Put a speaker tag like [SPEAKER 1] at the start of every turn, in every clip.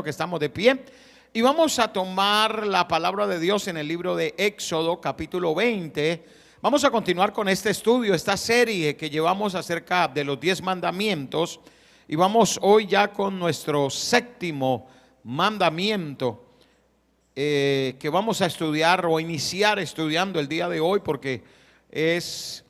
[SPEAKER 1] Que estamos de pie y vamos a tomar la palabra de Dios en el libro de Éxodo capítulo 20. Vamos a continuar con este estudio, esta serie que llevamos acerca de los 10 mandamientos, y vamos hoy ya con nuestro séptimo mandamiento que vamos a estudiar o iniciar estudiando el día de hoy, porque es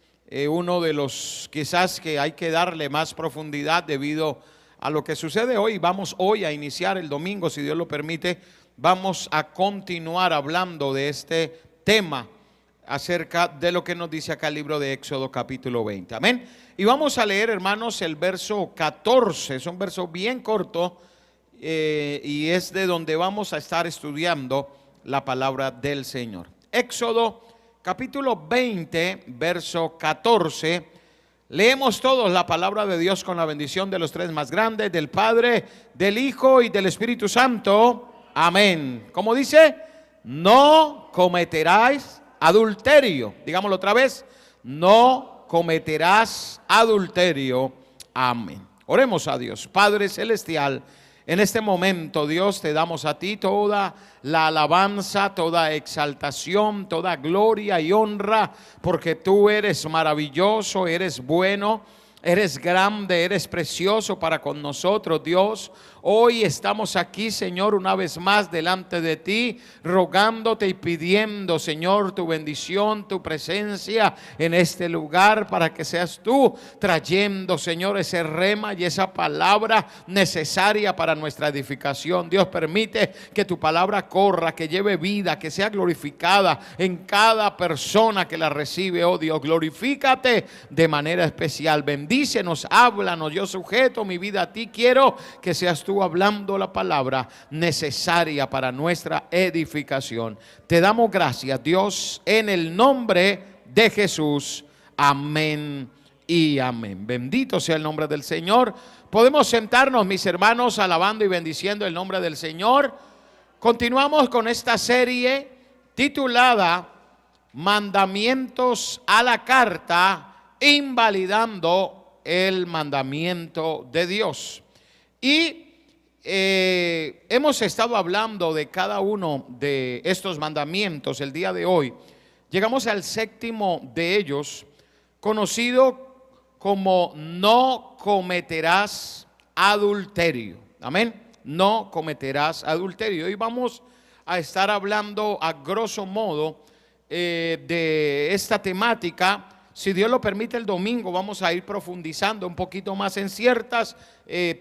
[SPEAKER 1] uno de los quizás que hay que darle más profundidad debido a lo que sucede hoy. Vamos hoy a iniciar el domingo, si Dios lo permite, vamos a continuar hablando de este tema acerca de lo que nos dice acá el libro de Éxodo capítulo 20. Amén. Y vamos a leer, hermanos, el verso 14, es un verso bien corto y es de donde vamos a estar estudiando la palabra del Señor. Éxodo capítulo 20, verso 14. Leemos todos la palabra de Dios con la bendición de los tres más grandes, del Padre, del Hijo y del Espíritu Santo. Amén. ¿Cómo dice? No cometerás adulterio. Digámoslo otra vez. No cometerás adulterio. Amén. Oremos a Dios. Padre celestial, en este momento, Dios, te damos a ti toda la alabanza, toda exaltación, toda gloria y honra, porque tú eres maravilloso, eres bueno, eres grande, eres precioso para con nosotros, Dios. Hoy estamos aquí, Señor, una vez más delante de ti, rogándote y pidiendo, Señor, tu bendición, tu presencia en este lugar, para que seas tú trayendo, Señor, ese rema y esa palabra necesaria para nuestra edificación. Dios, permite que tu palabra corra, que lleve vida, que sea glorificada en cada persona que la recibe. Oh Dios, glorifícate de manera especial. Bendícenos, háblanos. Yo sujeto mi vida a ti. Quiero que seas tú hablando la palabra necesaria para nuestra edificación. Te damos gracias, Dios, en el nombre de Jesús. Amén y amén. Bendito sea el nombre del Señor. Podemos sentarnos, mis hermanos, alabando y bendiciendo el nombre del Señor. Continuamos con esta serie titulada Mandamientos a la carta, invalidando el mandamiento de Dios. Y hemos estado hablando de cada uno de estos mandamientos. El día de hoy llegamos al séptimo de ellos, conocido como no cometerás adulterio. Amén. No cometerás adulterio. Y vamos a estar hablando a grosso modo de esta temática. Si Dios lo permite, el domingo vamos a ir profundizando un poquito más en ciertos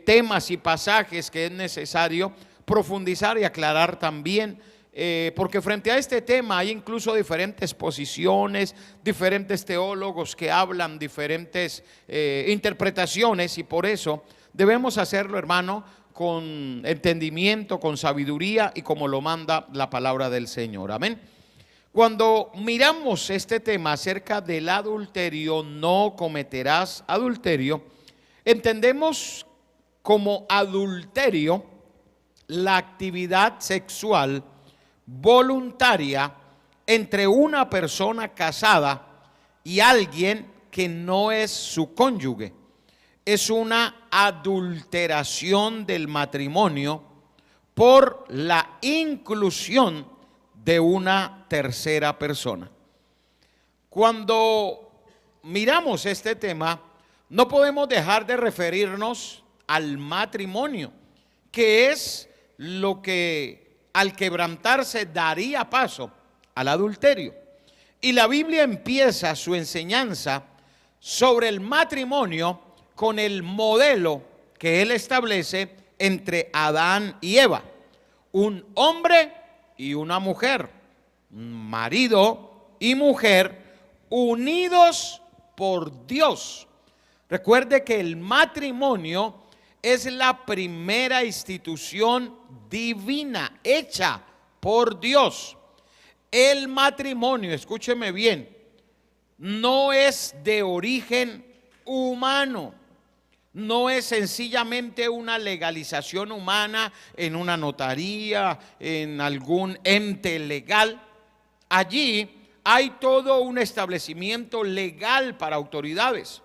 [SPEAKER 1] temas y pasajes que es necesario profundizar y aclarar también, porque frente a este tema hay incluso diferentes posiciones, diferentes teólogos que hablan diferentes interpretaciones, y por eso debemos hacerlo, hermano, con entendimiento, con sabiduría y como lo manda la palabra del Señor. Amén. Cuando miramos este tema acerca del adulterio, no cometerás adulterio, entendemos como adulterio la actividad sexual voluntaria entre una persona casada y alguien que no es su cónyuge. Es una adulteración del matrimonio por la inclusión de una tercera persona. Cuando miramos este tema, no podemos dejar de referirnos al matrimonio, que es lo que al quebrantarse daría paso al adulterio. Y la Biblia empieza su enseñanza sobre el matrimonio con el modelo que él establece entre Adán y Eva, un hombre y una mujer, marido y mujer unidos por Dios. Recuerde que el matrimonio es la primera institución divina hecha por Dios. El matrimonio, escúcheme bien, no es de origen humano. No es sencillamente una legalización humana en una notaría, en algún ente legal. Allí hay todo un establecimiento legal para autoridades.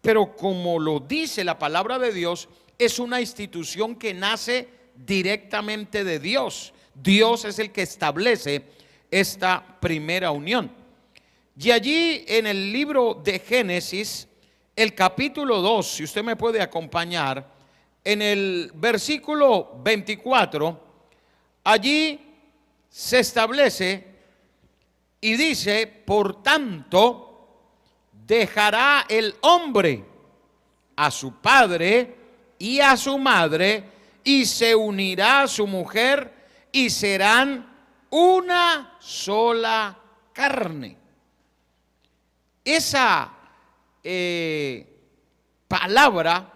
[SPEAKER 1] Pero como lo dice la palabra de Dios, es una institución que nace directamente de Dios. Dios es el que establece esta primera unión. Y allí en el libro de Génesis, el capítulo 2, si usted me puede acompañar, en el versículo 24, allí se establece y dice: por tanto, dejará el hombre a su padre y a su madre, y se unirá a su mujer, y serán una sola carne. Esa palabra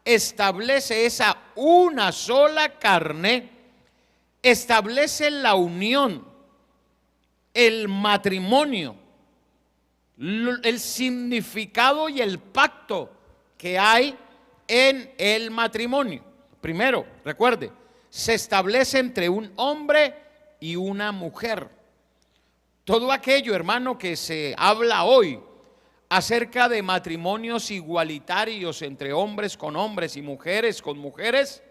[SPEAKER 1] establece esa una sola carne, establece la unión, el matrimonio, el significado y el pacto que hay en el matrimonio. Primero, recuerde, se establece entre un hombre y una mujer. Todo aquello, hermano, que se habla hoy acerca de matrimonios igualitarios entre hombres con hombres y mujeres con mujeres,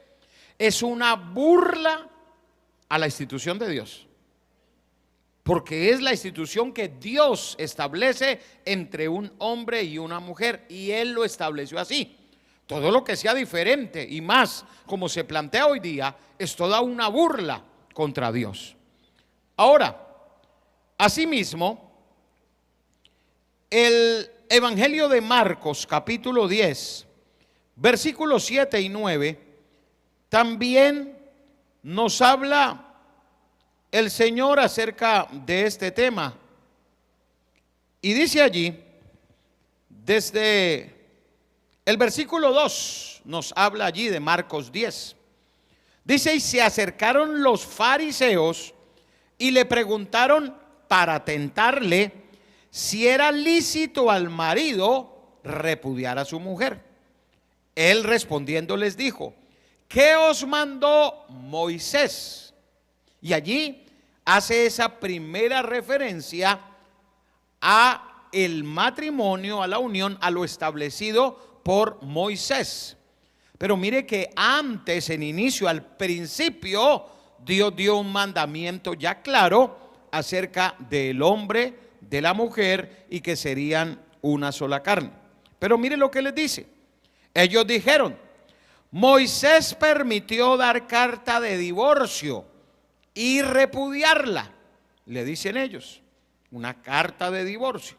[SPEAKER 1] es una burla a la institución de Dios. Porque es la institución que Dios establece entre un hombre y una mujer, y Él lo estableció así. Todo lo que sea diferente y más como se plantea hoy día es toda una burla contra Dios. Ahora, asimismo, el Evangelio de Marcos, capítulo 10, versículos 7 y 9, también nos habla el Señor acerca de este tema. Y dice allí, desde el versículo 2, nos habla allí de Marcos 10. Dice: y se acercaron los fariseos y le preguntaron para tentarle si era lícito al marido repudiar a su mujer. Él respondiendo les dijo: ¿qué os mandó Moisés? Y allí hace esa primera referencia a el matrimonio, a la unión, a lo establecido por Moisés. Pero mire que antes, en inicio, al principio, Dios dio un mandamiento ya claro acerca del hombre, de la mujer, y que serían una sola carne. Pero mire lo que les dice. Ellos dijeron: Moisés permitió dar carta de divorcio y repudiarla. Le dicen ellos, una carta de divorcio.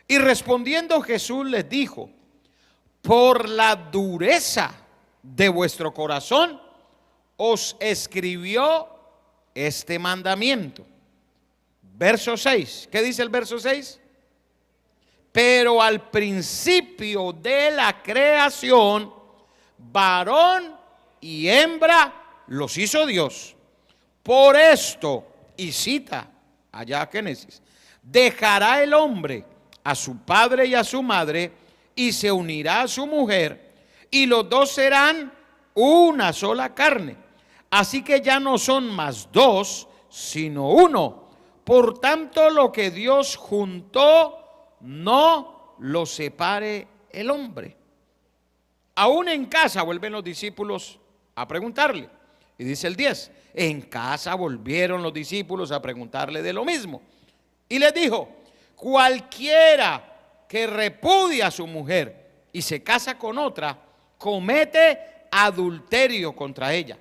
[SPEAKER 1] Y respondiendo Jesús les dijo: por la dureza de vuestro corazón os escribió este mandamiento. Verso 6, ¿qué dice el verso 6? Pero al principio de la creación, varón y hembra los hizo Dios. Por esto, y cita allá Génesis, dejará el hombre a su padre y a su madre, y se unirá a su mujer, y los dos serán una sola carne. Así que ya no son más dos, sino uno. Por tanto, lo que Dios juntó, no lo separe el hombre. Aún en casa vuelven los discípulos a preguntarle. Y dice el 10, en casa volvieron los discípulos a preguntarle de lo mismo. Y les dijo: cualquiera que repudia a su mujer y se casa con otra, comete adulterio contra ella.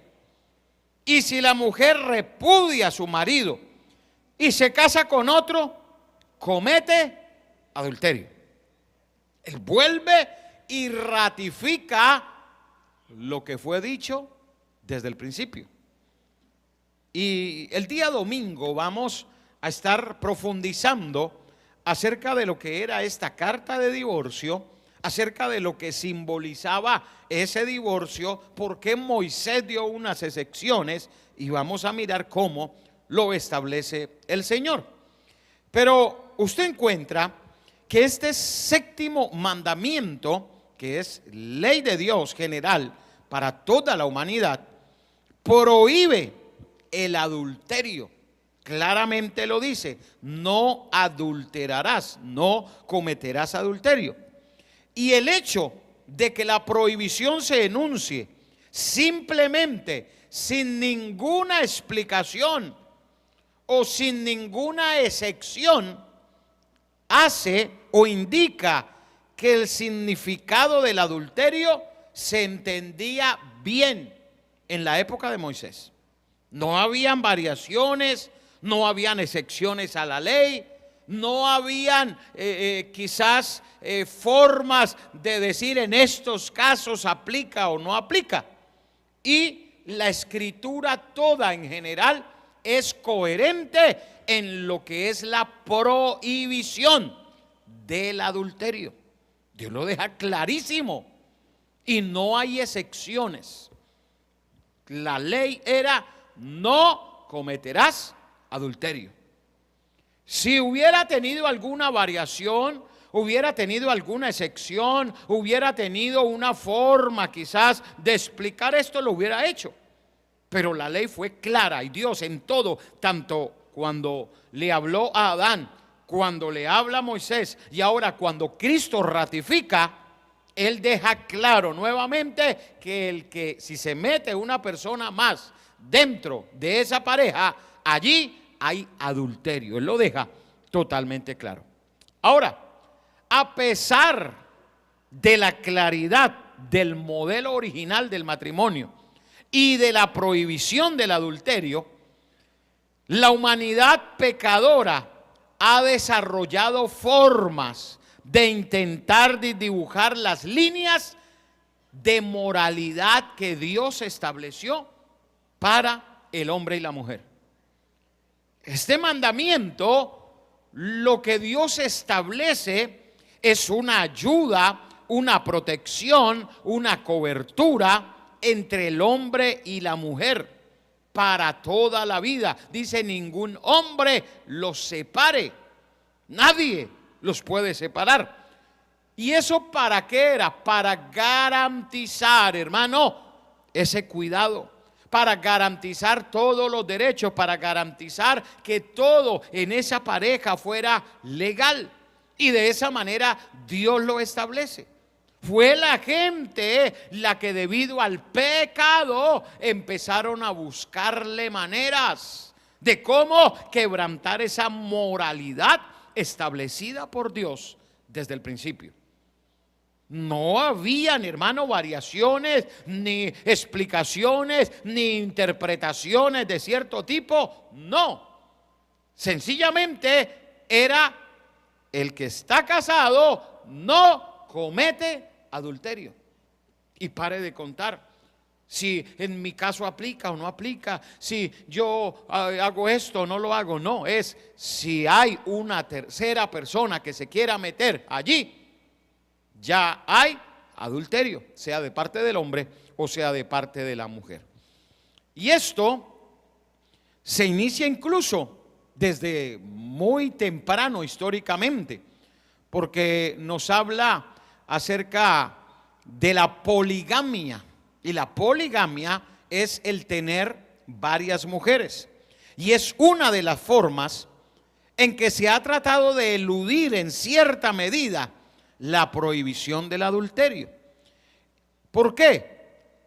[SPEAKER 1] Y si la mujer repudia a su marido y se casa con otro, comete adulterio. Él vuelve y ratifica lo que fue dicho desde el principio. Y el día domingo vamos a estar profundizando acerca de lo que era esta carta de divorcio, acerca de lo que simbolizaba ese divorcio, por qué Moisés dio unas excepciones, y vamos a mirar cómo lo establece el Señor. Pero usted encuentra que este séptimo mandamiento, que es ley de Dios general para toda la humanidad, prohíbe el adulterio. Claramente lo dice: no adulterarás, no cometerás adulterio. Y el hecho de que la prohibición se enuncie simplemente sin ninguna explicación o sin ninguna excepción, hace o indica que el significado del adulterio se entendía bien en la época de Moisés. No habían variaciones, no habían excepciones a la ley, no habían quizás formas de decir en estos casos aplica o no aplica. Y la escritura toda en general es coherente en lo que es la prohibición del adulterio. Dios lo deja clarísimo y no hay excepciones. La ley era: no cometerás adulterio. Si hubiera tenido alguna variación, hubiera tenido alguna excepción, hubiera tenido una forma quizás de explicar esto, lo hubiera hecho. Pero la ley fue clara y Dios en todo, tanto cuando le habló a Adán, cuando le habla a Moisés y ahora cuando Cristo ratifica, Él deja claro nuevamente que si se mete una persona más dentro de esa pareja, allí hay adulterio. Él lo deja totalmente claro. Ahora, a pesar de la claridad del modelo original del matrimonio y de la prohibición del adulterio, la humanidad pecadora ha desarrollado formas de intentar dibujar las líneas de moralidad que Dios estableció para el hombre y la mujer. Este mandamiento, lo que Dios establece es una ayuda, una protección, una cobertura entre el hombre y la mujer para toda la vida. Dice: ningún hombre los separe, nadie los puede separar. ¿Y eso para qué era? Para garantizar, hermano, ese cuidado, para garantizar todos los derechos, para garantizar que todo en esa pareja fuera legal. Y de esa manera Dios lo establece. Fue la gente la que, debido al pecado, empezaron a buscarle maneras de cómo quebrantar esa moralidad establecida por Dios desde el principio. No habían, hermano, variaciones, ni explicaciones, ni interpretaciones de cierto tipo. No. Sencillamente era: el que está casado no comete adulterio. Y pare de contar si en mi caso aplica o no aplica, si yo hago esto o no lo hago. No, es si hay una tercera persona que se quiera meter allí, ya hay adulterio, sea de parte del hombre o sea de parte de la mujer. Y esto se inicia incluso desde muy temprano históricamente, porque nos habla acerca de la poligamia. Y la poligamia es el tener varias mujeres. Y es una de las formas en que se ha tratado de eludir en cierta medida la prohibición del adulterio. ¿Por qué?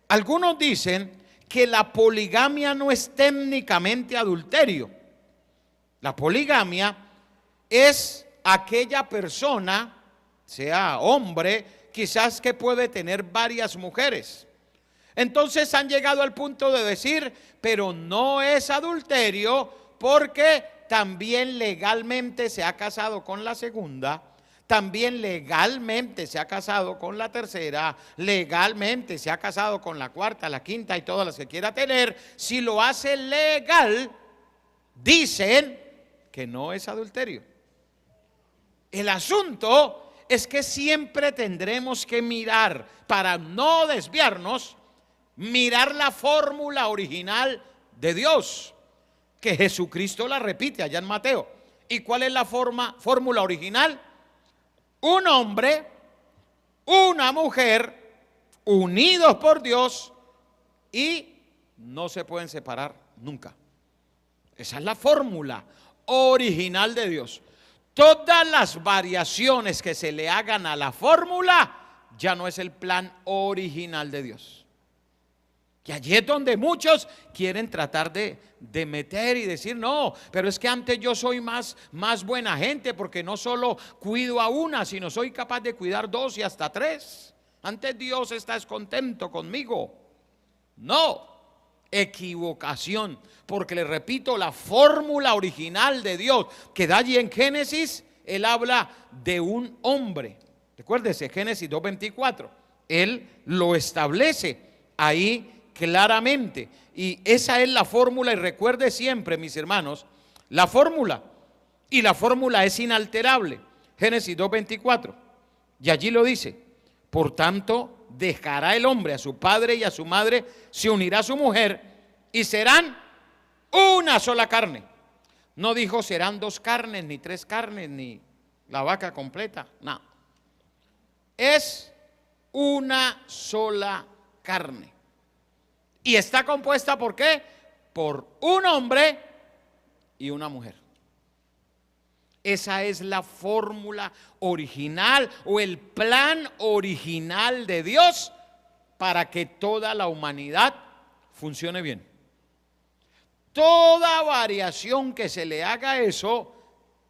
[SPEAKER 1] Algunos dicen que la poligamia no es técnicamente adulterio. La poligamia es aquella persona, sea hombre, quizás que puede tener varias mujeres. Entonces han llegado al punto de decir: pero no es adulterio porque también legalmente se ha casado con la segunda, también legalmente se ha casado con la tercera, legalmente se ha casado con la cuarta, la quinta y todas las que quiera tener. Si lo hace legal, dicen que no es adulterio. El asunto es que siempre tendremos que mirar, para no desviarnos, mirar la fórmula original de Dios, que Jesucristo la repite allá en Mateo. ¿Y cuál es la fórmula original? Un hombre, una mujer, unidos por Dios y no se pueden separar nunca. Esa es la fórmula original de Dios. Todas las variaciones que se le hagan a la fórmula ya no es el plan original de Dios. Que allí es donde muchos quieren tratar de meter y decir, no, pero es que antes yo soy más buena gente porque no solo cuido a una, sino soy capaz de cuidar dos y hasta tres. Antes Dios está descontento conmigo. No, equivocación, porque le repito, la fórmula original de Dios que da allí en Génesis, Él habla de un hombre. Recuérdese, Génesis 2:24, Él lo establece ahí claramente, y esa es la fórmula. Y recuerde siempre, mis hermanos, la fórmula, y la fórmula es inalterable. Génesis 2:24, y allí lo dice: por tanto dejará el hombre a su padre y a su madre, se unirá a su mujer y serán una sola carne. No dijo serán dos carnes, ni tres carnes, ni la vaca completa, no, es una sola carne. Y está compuesta, ¿por qué? Por un hombre y una mujer. Esa es la fórmula original o el plan original de Dios para que toda la humanidad funcione bien. Toda variación que se le haga a eso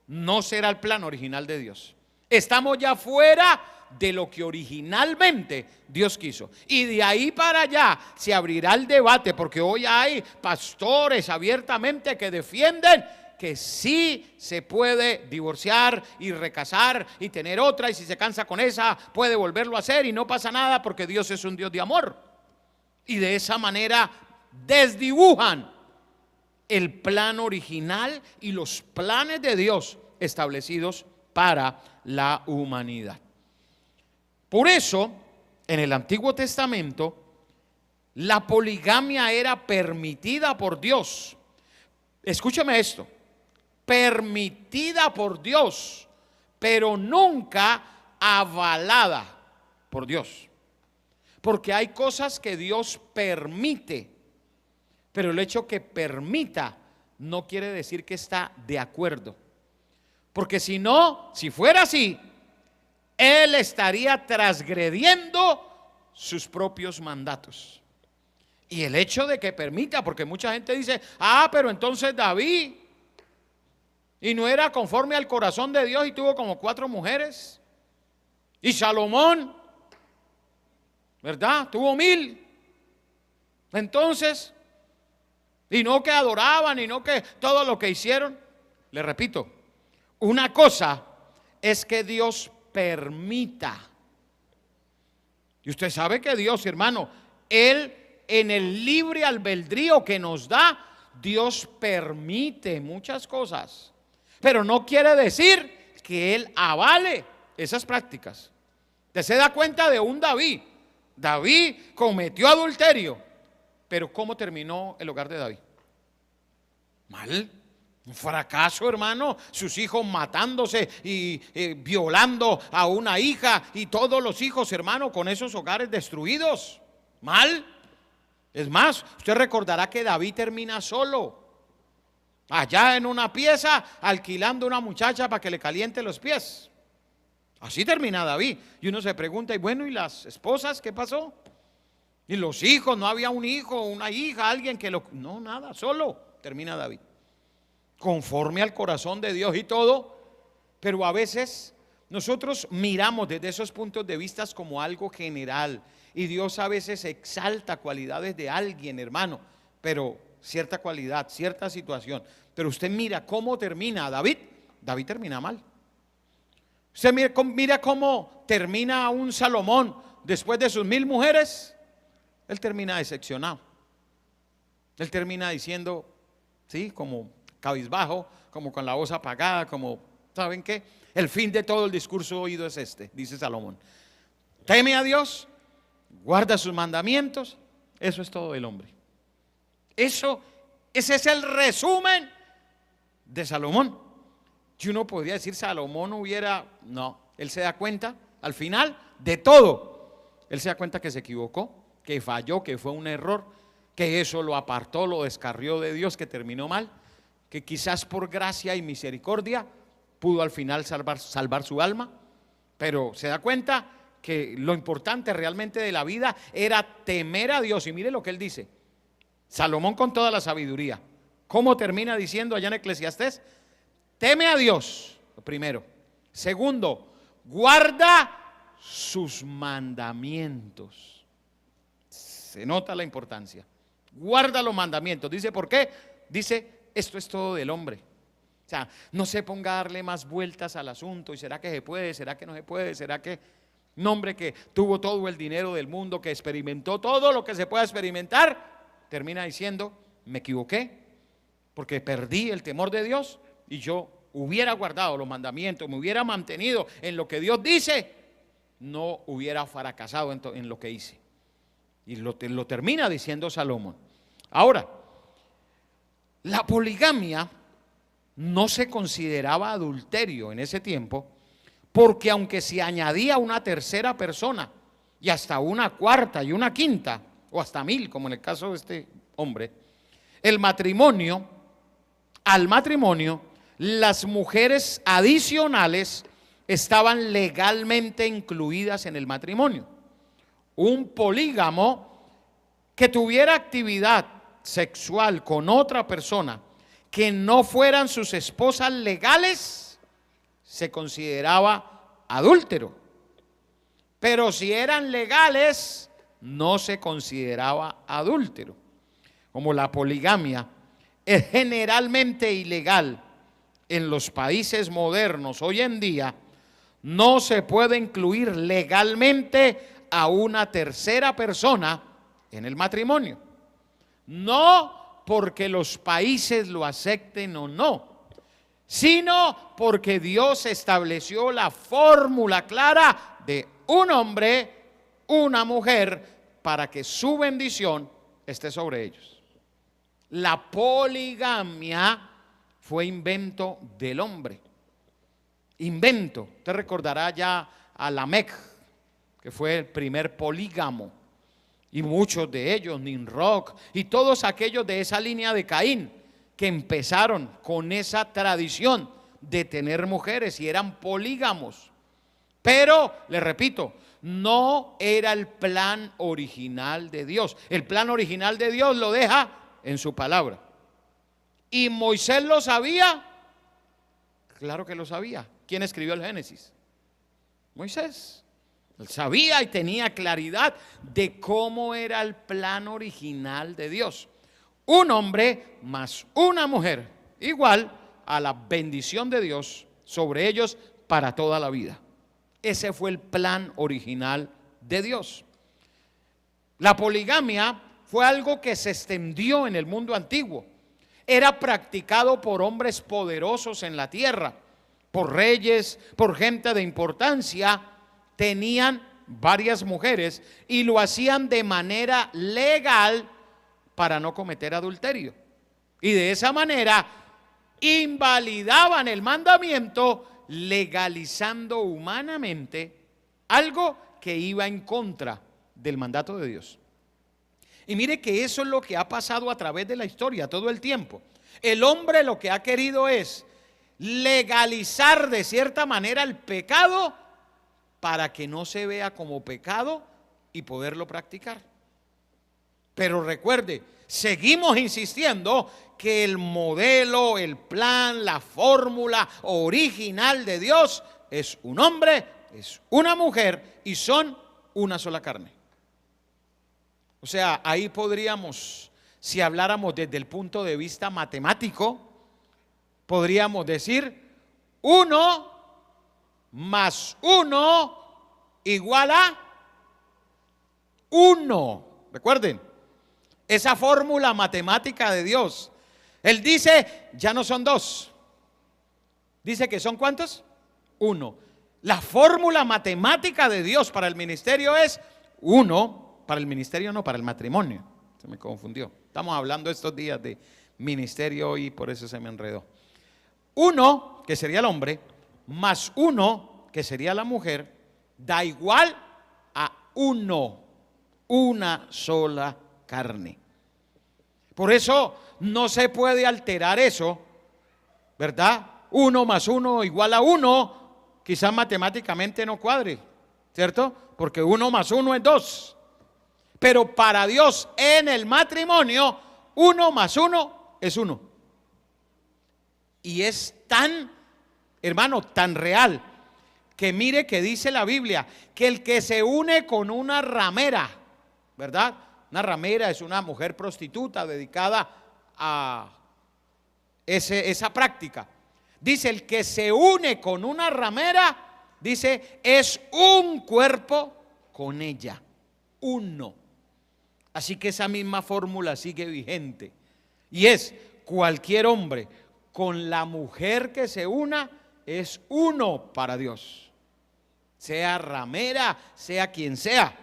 [SPEAKER 1] no será el plan original de Dios. Estamos ya fuera de lo que originalmente Dios quiso, y de ahí para allá se abrirá el debate, porque hoy hay pastores abiertamente que defienden que sí se puede divorciar y recasar y tener otra, y si se cansa con esa puede volverlo a hacer y no pasa nada porque Dios es un Dios de amor. Y de esa manera desdibujan el plan original y los planes de Dios establecidos para la humanidad. Por eso, en el Antiguo Testamento, la poligamia era permitida por Dios. Escúcheme esto: permitida por Dios, pero nunca avalada por Dios. Porque hay cosas que Dios permite, pero el hecho que permita no quiere decir que está de acuerdo. Porque si no, si fuera así, Él estaría transgrediendo sus propios mandatos. Y el hecho de que permita, porque mucha gente dice, pero entonces David, y no era conforme al corazón de Dios y tuvo como 4 mujeres. Y Salomón, ¿verdad? Tuvo 1000. Entonces, y no que adoraban, y no que todo lo que hicieron. Le repito, una cosa es que Dios permita. Y usted sabe que Dios, hermano, Él en el libre albedrío que nos da, Dios permite muchas cosas, pero no quiere decir que Él avale esas prácticas. Usted se da cuenta de un David. David cometió adulterio, pero ¿cómo terminó el hogar de David? Mal. Un fracaso, hermano. Sus hijos matándose y violando a una hija, y todos los hijos, hermano, con esos hogares destruidos. Mal. Es más, usted recordará que David termina solo, allá en una pieza, alquilando una muchacha para que le caliente los pies. Así termina David. Y uno se pregunta, y bueno, ¿y las esposas qué pasó? ¿Y los hijos? ¿No había un hijo, una hija, alguien que lo...? No, nada, solo termina David. Conforme al corazón de Dios y todo, pero a veces nosotros miramos desde esos puntos de vista como algo general, y Dios a veces exalta cualidades de alguien, hermano, pero cierta cualidad, cierta situación. Pero usted mira cómo termina David. David termina mal. Usted mira cómo termina un Salomón después de sus 1000 mujeres. Él termina decepcionado. Él termina diciendo, sí, como cabizbajo, como con la voz apagada, como, ¿saben qué? El fin de todo el discurso oído es este, dice Salomón: teme a Dios, guarda sus mandamientos. Eso es todo el hombre. Ese es el resumen de Salomón. Y uno podría decir, Salomón no, él se da cuenta al final de todo. Él se da cuenta que se equivocó, que falló, que fue un error, que eso lo apartó, lo descarrió de Dios, que terminó mal, que quizás por gracia y misericordia pudo al final salvar su alma, pero se da cuenta que lo importante realmente de la vida era temer a Dios. Y mire lo que él dice, Salomón con toda la sabiduría. ¿Cómo termina diciendo allá en Eclesiastés? Teme a Dios, lo primero. Segundo, guarda sus mandamientos. Se nota la importancia. Guarda los mandamientos. Dice, ¿por qué? Dice, esto es todo del hombre. O sea, no se ponga a darle más vueltas al asunto. ¿Y será que se puede? ¿Será que no se puede? ¿Será que? Un hombre que tuvo todo el dinero del mundo, que experimentó todo lo que se pueda experimentar, termina diciendo, me equivoqué, porque perdí el temor de Dios y yo hubiera guardado los mandamientos, me hubiera mantenido en lo que Dios dice, no hubiera fracasado en lo que hice. Y lo termina diciendo Salomón. Ahora, la poligamia no se consideraba adulterio en ese tiempo, porque aunque se añadía una tercera persona y hasta una cuarta y una quinta, o hasta 1000, como en el caso de este hombre, al matrimonio, las mujeres adicionales estaban legalmente incluidas en el matrimonio. Un polígamo que tuviera actividad sexual con otra persona que no fueran sus esposas legales, se consideraba adúltero. Pero si eran legales, no se consideraba adúltero. Como la poligamia es generalmente ilegal en los países modernos hoy en día, no se puede incluir legalmente a una tercera persona en el matrimonio. No porque los países lo acepten o no, sino porque Dios estableció la fórmula clara de un hombre, una mujer, para que su bendición esté sobre ellos. La poligamia fue invento del hombre. Invento. Usted recordará ya a Lamec, que fue el primer polígamo, y muchos de ellos, Nimrod, y todos aquellos de esa línea de Caín, que empezaron con esa tradición de tener mujeres y eran polígamos. Pero, le repito, no era el plan original de Dios. El plan original de Dios lo deja en su palabra. ¿Y Moisés lo sabía? Claro que lo sabía. ¿Quién escribió el Génesis? Moisés. Él sabía y tenía claridad de cómo era el plan original de Dios. Un hombre más una mujer, igual a la bendición de Dios sobre ellos para toda la vida. Ese fue el plan original de Dios. La poligamia fue algo que se extendió en el mundo antiguo. Era practicado por hombres poderosos en la tierra, por reyes, por gente de importancia. Tenían varias mujeres y lo hacían de manera legal para no cometer adulterio. Y de esa manera invalidaban el mandamiento, legalizando humanamente algo que iba en contra del mandato de Dios. Y mire que eso es lo que ha pasado a través de la historia todo el tiempo. El hombre lo que ha querido es legalizar de cierta manera el pecado para que no se vea como pecado y poderlo practicar. Pero recuerde, seguimos insistiendo que el modelo, el plan, la fórmula original de Dios es un hombre, es una mujer y son una sola carne. O sea, ahí podríamos, si habláramos desde el punto de vista matemático, podríamos decir 1 más 1 igual a 1. Recuerden, esa fórmula matemática de Dios. Él dice, ya no son 2. Dice que son ¿cuántos? 1. La fórmula matemática de Dios para el ministerio es 1. Para el ministerio no, para el matrimonio. Se me confundió. Estamos hablando estos días de ministerio y por eso se me enredó. 1, que sería el hombre, más 1, que sería la mujer, da igual a 1, una sola carne. Por eso no se puede alterar eso, ¿verdad? 1 más 1 igual a 1, quizás matemáticamente no cuadre, ¿cierto? Porque 1 más 1 es 2. Pero para Dios en el matrimonio, 1 más 1 es 1. Y es tan, hermano, tan real, que mire que dice la Biblia, que el que se une con una ramera, ¿verdad? Una ramera es una mujer prostituta dedicada a esa práctica. Dice, el que se une con una ramera, dice, es un cuerpo con ella, uno. Así que esa misma fórmula sigue vigente. Y es, cualquier hombre con la mujer que se una, es uno para Dios. Sea ramera, sea quien sea.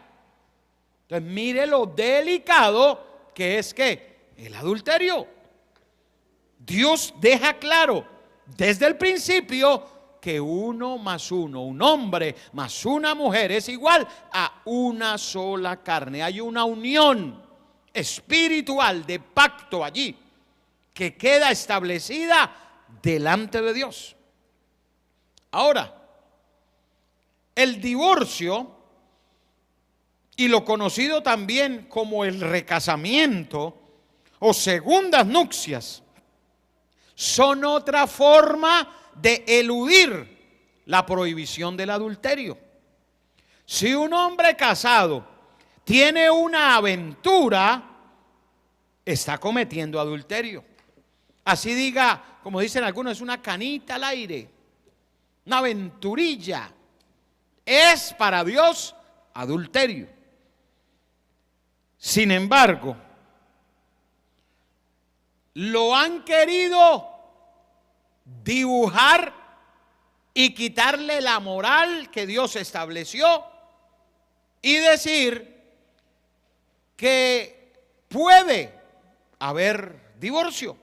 [SPEAKER 1] Entonces mire lo delicado que es que el adulterio. Dios deja claro desde el principio que 1 más 1, un hombre más una mujer, es igual a una sola carne. Hay una unión espiritual de pacto allí que queda establecida delante de Dios. Ahora, el divorcio y lo conocido también como el recasamiento o segundas nupcias son otra forma de eludir la prohibición del adulterio. Si un hombre casado tiene una aventura, está cometiendo adulterio. Así diga, como dicen algunos, es una canita al aire, una aventurilla. Es para Dios adulterio. Sin embargo, lo han querido dibujar y quitarle la moral que Dios estableció y decir que puede haber divorcio,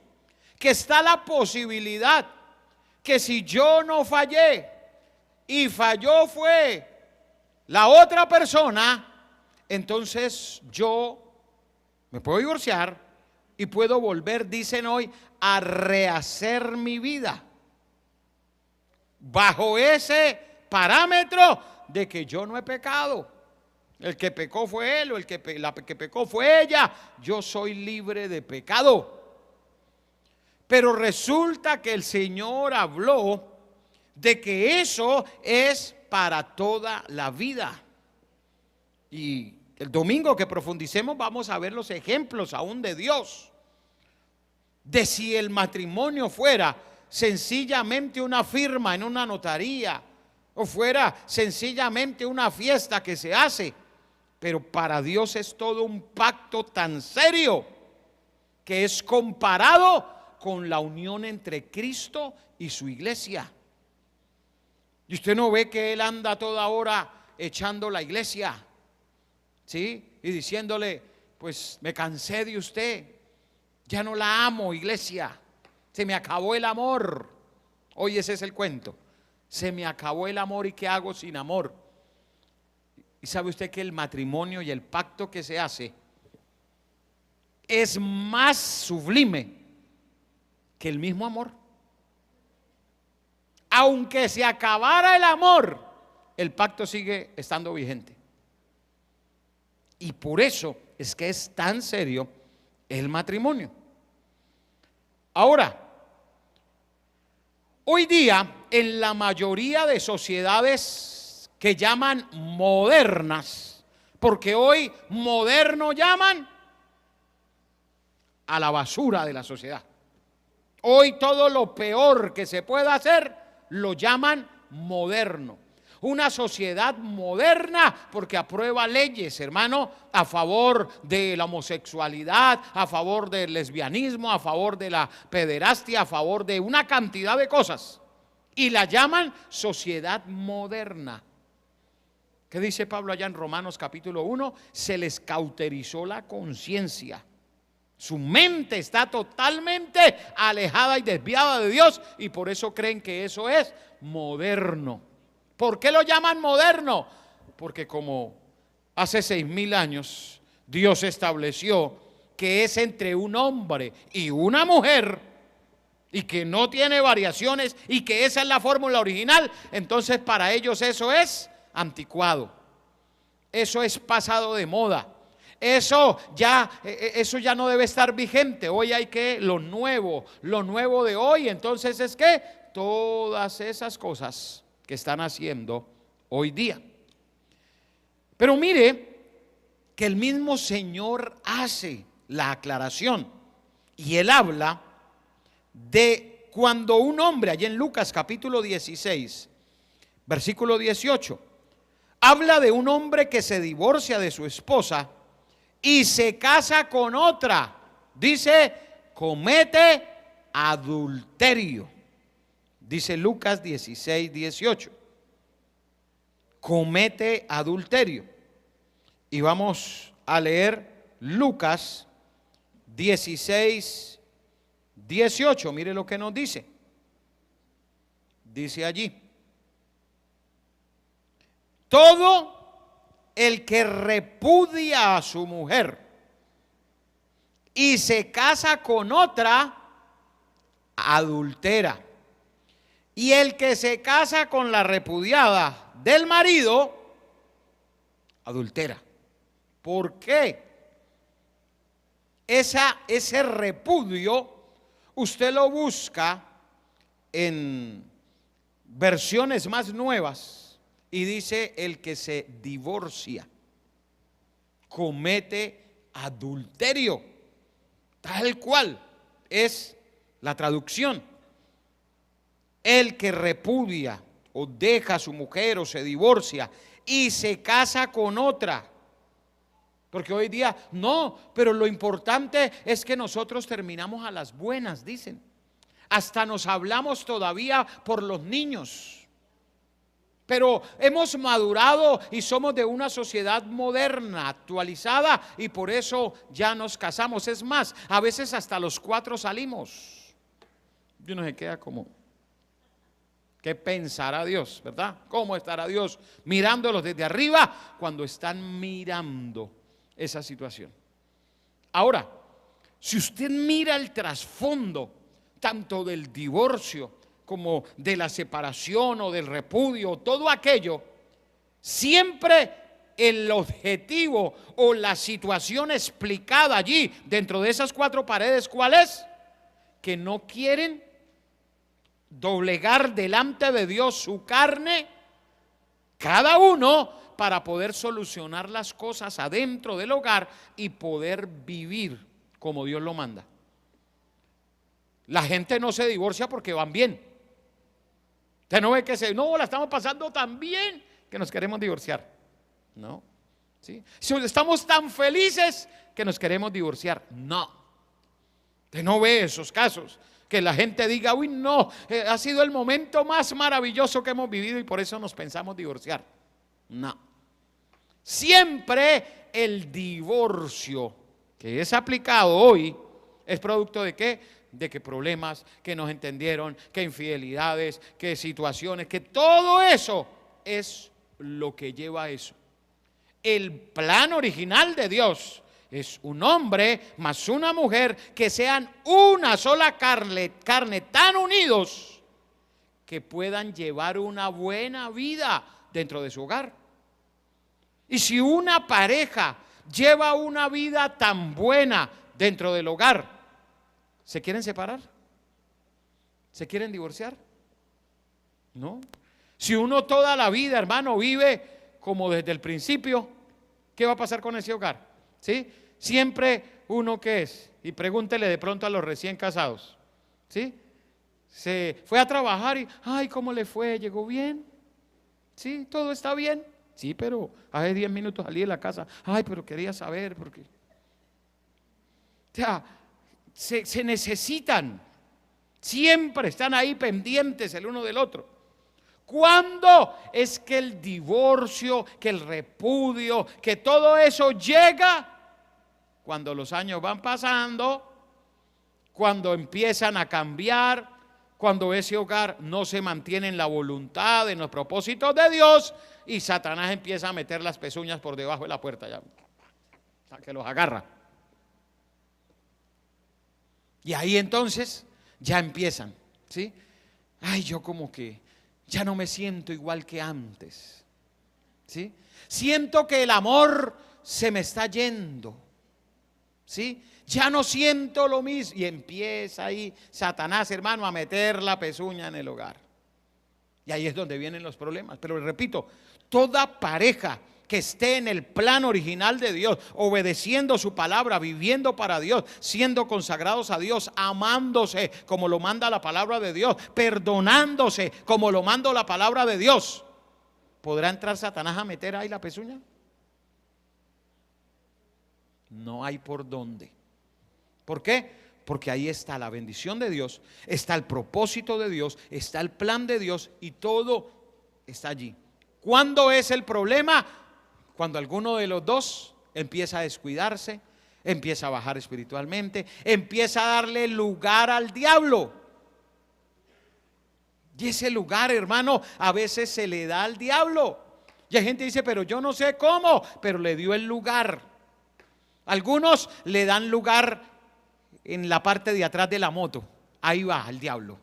[SPEAKER 1] que está la posibilidad que si yo no fallé y falló fue la otra persona, entonces yo me puedo divorciar y puedo volver, dicen hoy, a rehacer mi vida bajo ese parámetro de que yo no he pecado. El que pecó fue él, o la que pecó fue ella. Yo soy libre de pecado. Pero resulta que el Señor habló de que eso es para toda la vida. Y el domingo que profundicemos vamos a ver los ejemplos aún de Dios, de si el matrimonio fuera sencillamente una firma en una notaría o fuera sencillamente una fiesta que se hace, pero para Dios es todo un pacto tan serio que es comparado con la unión entre Cristo y su iglesia. Y usted no ve que Él anda toda hora echando la iglesia, ¿sí? Y diciéndole, pues me cansé de usted, ya no la amo, iglesia, se me acabó el amor. Hoy ese es el cuento, se me acabó el amor y ¿qué hago sin amor? Y sabe usted que el matrimonio y el pacto que se hace es más sublime que el mismo amor. Aunque se acabara el amor, el pacto sigue estando vigente. Y por eso es que es tan serio el matrimonio. Ahora, hoy día en la mayoría de sociedades que llaman modernas, porque hoy moderno llaman a la basura de la sociedad. Hoy todo lo peor que se pueda hacer lo llaman moderno. Una sociedad moderna porque aprueba leyes, hermano, a favor de la homosexualidad, a favor del lesbianismo, a favor de la pederastia, a favor de una cantidad de cosas. Y la llaman sociedad moderna. ¿Qué dice Pablo allá en Romanos capítulo 1? Se les cauterizó la conciencia. Su mente está totalmente alejada y desviada de Dios y por eso creen que eso es moderno. ¿Por qué lo llaman moderno? Porque como hace 6,000 años Dios estableció que es entre un hombre y una mujer y que no tiene variaciones y que esa es la fórmula original, entonces para ellos eso es anticuado. Eso es pasado de moda. Eso ya no debe estar vigente. Hoy hay que lo nuevo de hoy. Entonces es que todas esas cosas que están haciendo hoy día. Pero mire que el mismo Señor hace la aclaración y Él habla de cuando un hombre, allá en Lucas capítulo 16, versículo 18, habla de un hombre que se divorcia de su esposa y se casa con otra. Dice, comete adulterio. Dice Lucas 16, 18. Comete adulterio. Y vamos a leer Lucas 16, 18. Mire lo que nos dice. Dice allí: todo el que repudia a su mujer y se casa con otra, adultera. Y el que se casa con la repudiada del marido, adultera. ¿Por qué? Ese repudio usted lo busca en versiones más nuevas y dice el que se divorcia, comete adulterio, tal cual es la traducción. El que repudia o deja a su mujer o se divorcia y se casa con otra. Porque hoy día, no, pero lo importante es que nosotros terminamos a las buenas, dicen. Hasta nos hablamos todavía por los niños. Pero hemos madurado y somos de una sociedad moderna, actualizada, y por eso ya nos casamos. Es más, a veces hasta los 4 salimos. Y uno se queda como, ¿qué pensará Dios, verdad? ¿Cómo estará Dios mirándolos desde arriba cuando están mirando esa situación? Ahora, si usted mira el trasfondo tanto del divorcio como de la separación o del repudio, todo aquello, siempre el objetivo o la situación explicada allí dentro de esas 4 paredes, ¿cuál es? Que no quieren doblegar delante de Dios su carne, cada uno, para poder solucionar las cosas adentro del hogar y poder vivir como Dios lo manda. La gente no se divorcia porque van bien. Usted no ve que no, la estamos pasando tan bien que nos queremos divorciar. No, ¿sí? Si estamos tan felices que nos queremos divorciar. No, usted no ve esos casos. Que la gente diga, uy, no, ha sido el momento más maravilloso que hemos vivido y por eso nos pensamos divorciar. No. Siempre el divorcio que es aplicado hoy es producto de ¿qué? De que problemas, que no entendieron, que infidelidades, que situaciones, que todo eso es lo que lleva a eso. El plan original de Dios es un hombre más una mujer que sean una sola carne tan unidos que puedan llevar una buena vida dentro de su hogar. Y si una pareja lleva una vida tan buena dentro del hogar, ¿se quieren separar? ¿Se quieren divorciar? No. Si uno toda la vida, hermano, vive como desde el principio, ¿qué va a pasar con ese hogar? ¿Sí? Siempre uno que es, y pregúntele de pronto a los recién casados, ¿sí? Se fue a trabajar y, ay, ¿cómo le fue? ¿Llegó bien? ¿Sí? ¿Todo está bien? Sí, pero hace 10 minutos salí de la casa, ay, pero quería saber por qué. O sea, se necesitan, siempre están ahí pendientes el uno del otro. ¿Cuándo es que el divorcio, que el repudio, que todo eso llega? Cuando los años van pasando, cuando empiezan a cambiar, cuando ese hogar no se mantiene en la voluntad, en los propósitos de Dios, y Satanás empieza a meter las pezuñas por debajo de la puerta, ya que los agarra. Y ahí entonces ya empiezan, ¿sí? Ay, yo como que ya no me siento igual que antes. ¿sí? Siento que el amor se me está yendo, ¿sí? Ya no siento lo mismo. Y empieza ahí Satanás, hermano, a meter la pezuña en el hogar. Y ahí es donde vienen los problemas. Pero repito, toda pareja que esté en el plan original de Dios, obedeciendo su palabra, viviendo para Dios, siendo consagrados a Dios, amándose como lo manda la palabra de Dios, perdonándose como lo manda la palabra de Dios, ¿podrá entrar Satanás a meter ahí la pezuña? No hay por dónde. ¿Por qué? Porque ahí está la bendición de Dios, está el propósito de Dios, está el plan de Dios y todo está allí. ¿Cuándo es el problema? Cuando alguno de los dos empieza a descuidarse, empieza a bajar espiritualmente, empieza a darle lugar al diablo. Y ese lugar, hermano, a veces se le da al diablo. Y hay gente que dice, pero yo no sé cómo, pero le dio el lugar. Algunos le dan lugar en la parte de atrás de la moto, ahí va el diablo.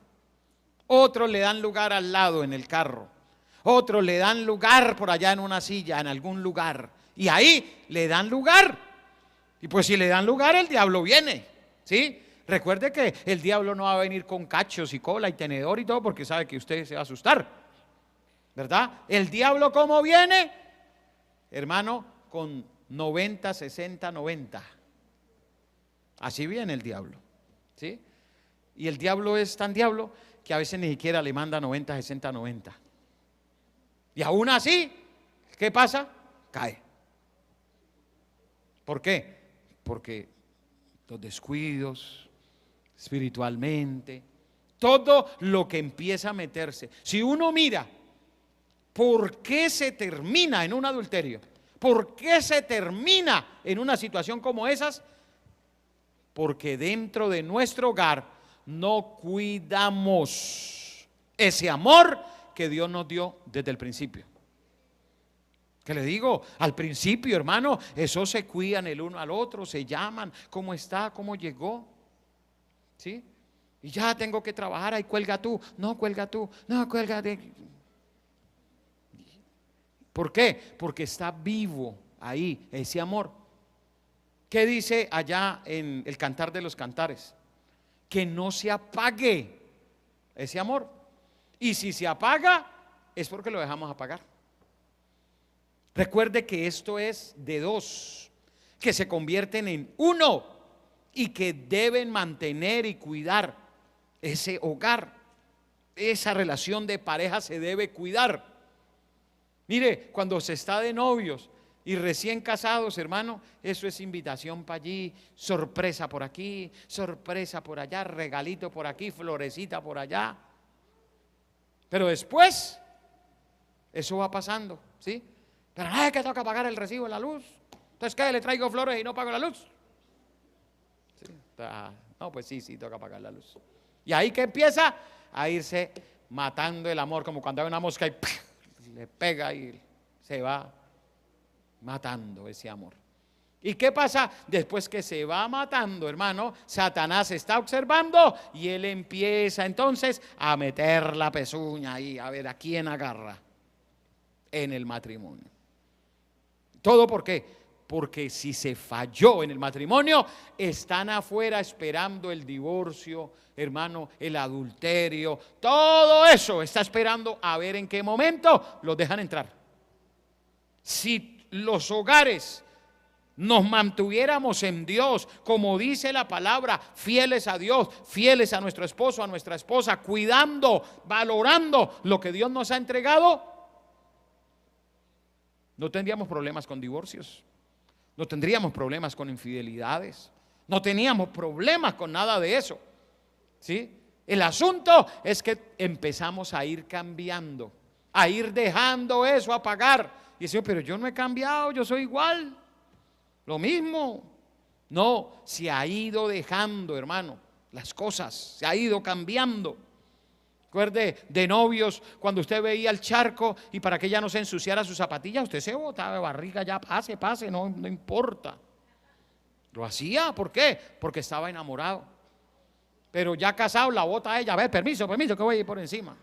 [SPEAKER 1] Otros le dan lugar al lado en el carro. Otros le dan lugar por allá en una silla, en algún lugar. Y ahí le dan lugar. Y pues si le dan lugar, el diablo viene, ¿sí? Recuerde que el diablo no va a venir con cachos y cola y tenedor y todo, porque sabe que usted se va a asustar, ¿verdad? El diablo, ¿cómo viene? Hermano, con 90, 60, 90. Así viene el diablo, ¿sí? Y el diablo es tan diablo que a veces ni siquiera le manda 90, 60, 90. Y aún así, ¿qué pasa? Cae. ¿Por qué? Porque los descuidos espiritualmente, todo lo que empieza a meterse. Si uno mira, ¿por qué se termina en un adulterio? ¿Por qué se termina en una situación como esas? Porque dentro de nuestro hogar no cuidamos ese amor que Dios nos dio desde el principio. Que le digo, al principio, hermano, eso se cuidan el uno al otro, se llaman, ¿cómo está? ¿Cómo llegó? ¿Sí? Y ya tengo que trabajar, ahí cuelga tú, no cuelga tú, no cuelga de... ¿Por qué? Porque está vivo ahí ese amor. ¿Qué dice allá en el Cantar de los Cantares? Que no se apague ese amor. Y si se apaga, es porque lo dejamos apagar. Recuerde que esto es de dos, que se convierten en uno y que deben mantener y cuidar ese hogar. Esa relación de pareja se debe cuidar. Mire, cuando se está de novios y recién casados, hermano, eso es invitación para allí, sorpresa por aquí, sorpresa por allá, regalito por aquí, florecita por allá. Pero después, eso va pasando, ¿sí? Pero no es que toca pagar el recibo de la luz. Entonces, ¿qué? ¿Le traigo flores y no pago la luz? ¿Sí? No, pues sí, toca pagar la luz. Y ahí que empieza a irse matando el amor, como cuando hay una mosca y le pega y se va matando ese amor. ¿Y qué pasa? Después que se va matando, hermano, Satanás está observando y él empieza entonces a meter la pezuña ahí, a ver a quién agarra en el matrimonio. ¿Todo por qué? Porque si se falló en el matrimonio, están afuera esperando el divorcio, hermano, el adulterio, todo eso está esperando a ver en qué momento los dejan entrar. Si los hogares nos mantuviéramos en Dios, como dice la palabra, fieles a Dios, fieles a nuestro esposo, a nuestra esposa, cuidando, valorando lo que Dios nos ha entregado, no tendríamos problemas con divorcios, no tendríamos problemas con infidelidades, no teníamos problemas con nada de eso, ¿sí? El asunto es que empezamos a ir cambiando, a ir dejando eso, a pagar. Y decimos, pero yo no he cambiado, yo soy igual, lo mismo. No, se ha ido dejando, hermano, las cosas, se ha ido cambiando. Recuerde de novios, cuando usted veía el charco y para que ella no se ensuciara sus zapatillas, usted se botaba de barriga, ya pase, no importa. Lo hacía, ¿por qué? Porque estaba enamorado. Pero ya casado, la bota a ella, a ver, permiso, que voy a ir por encima.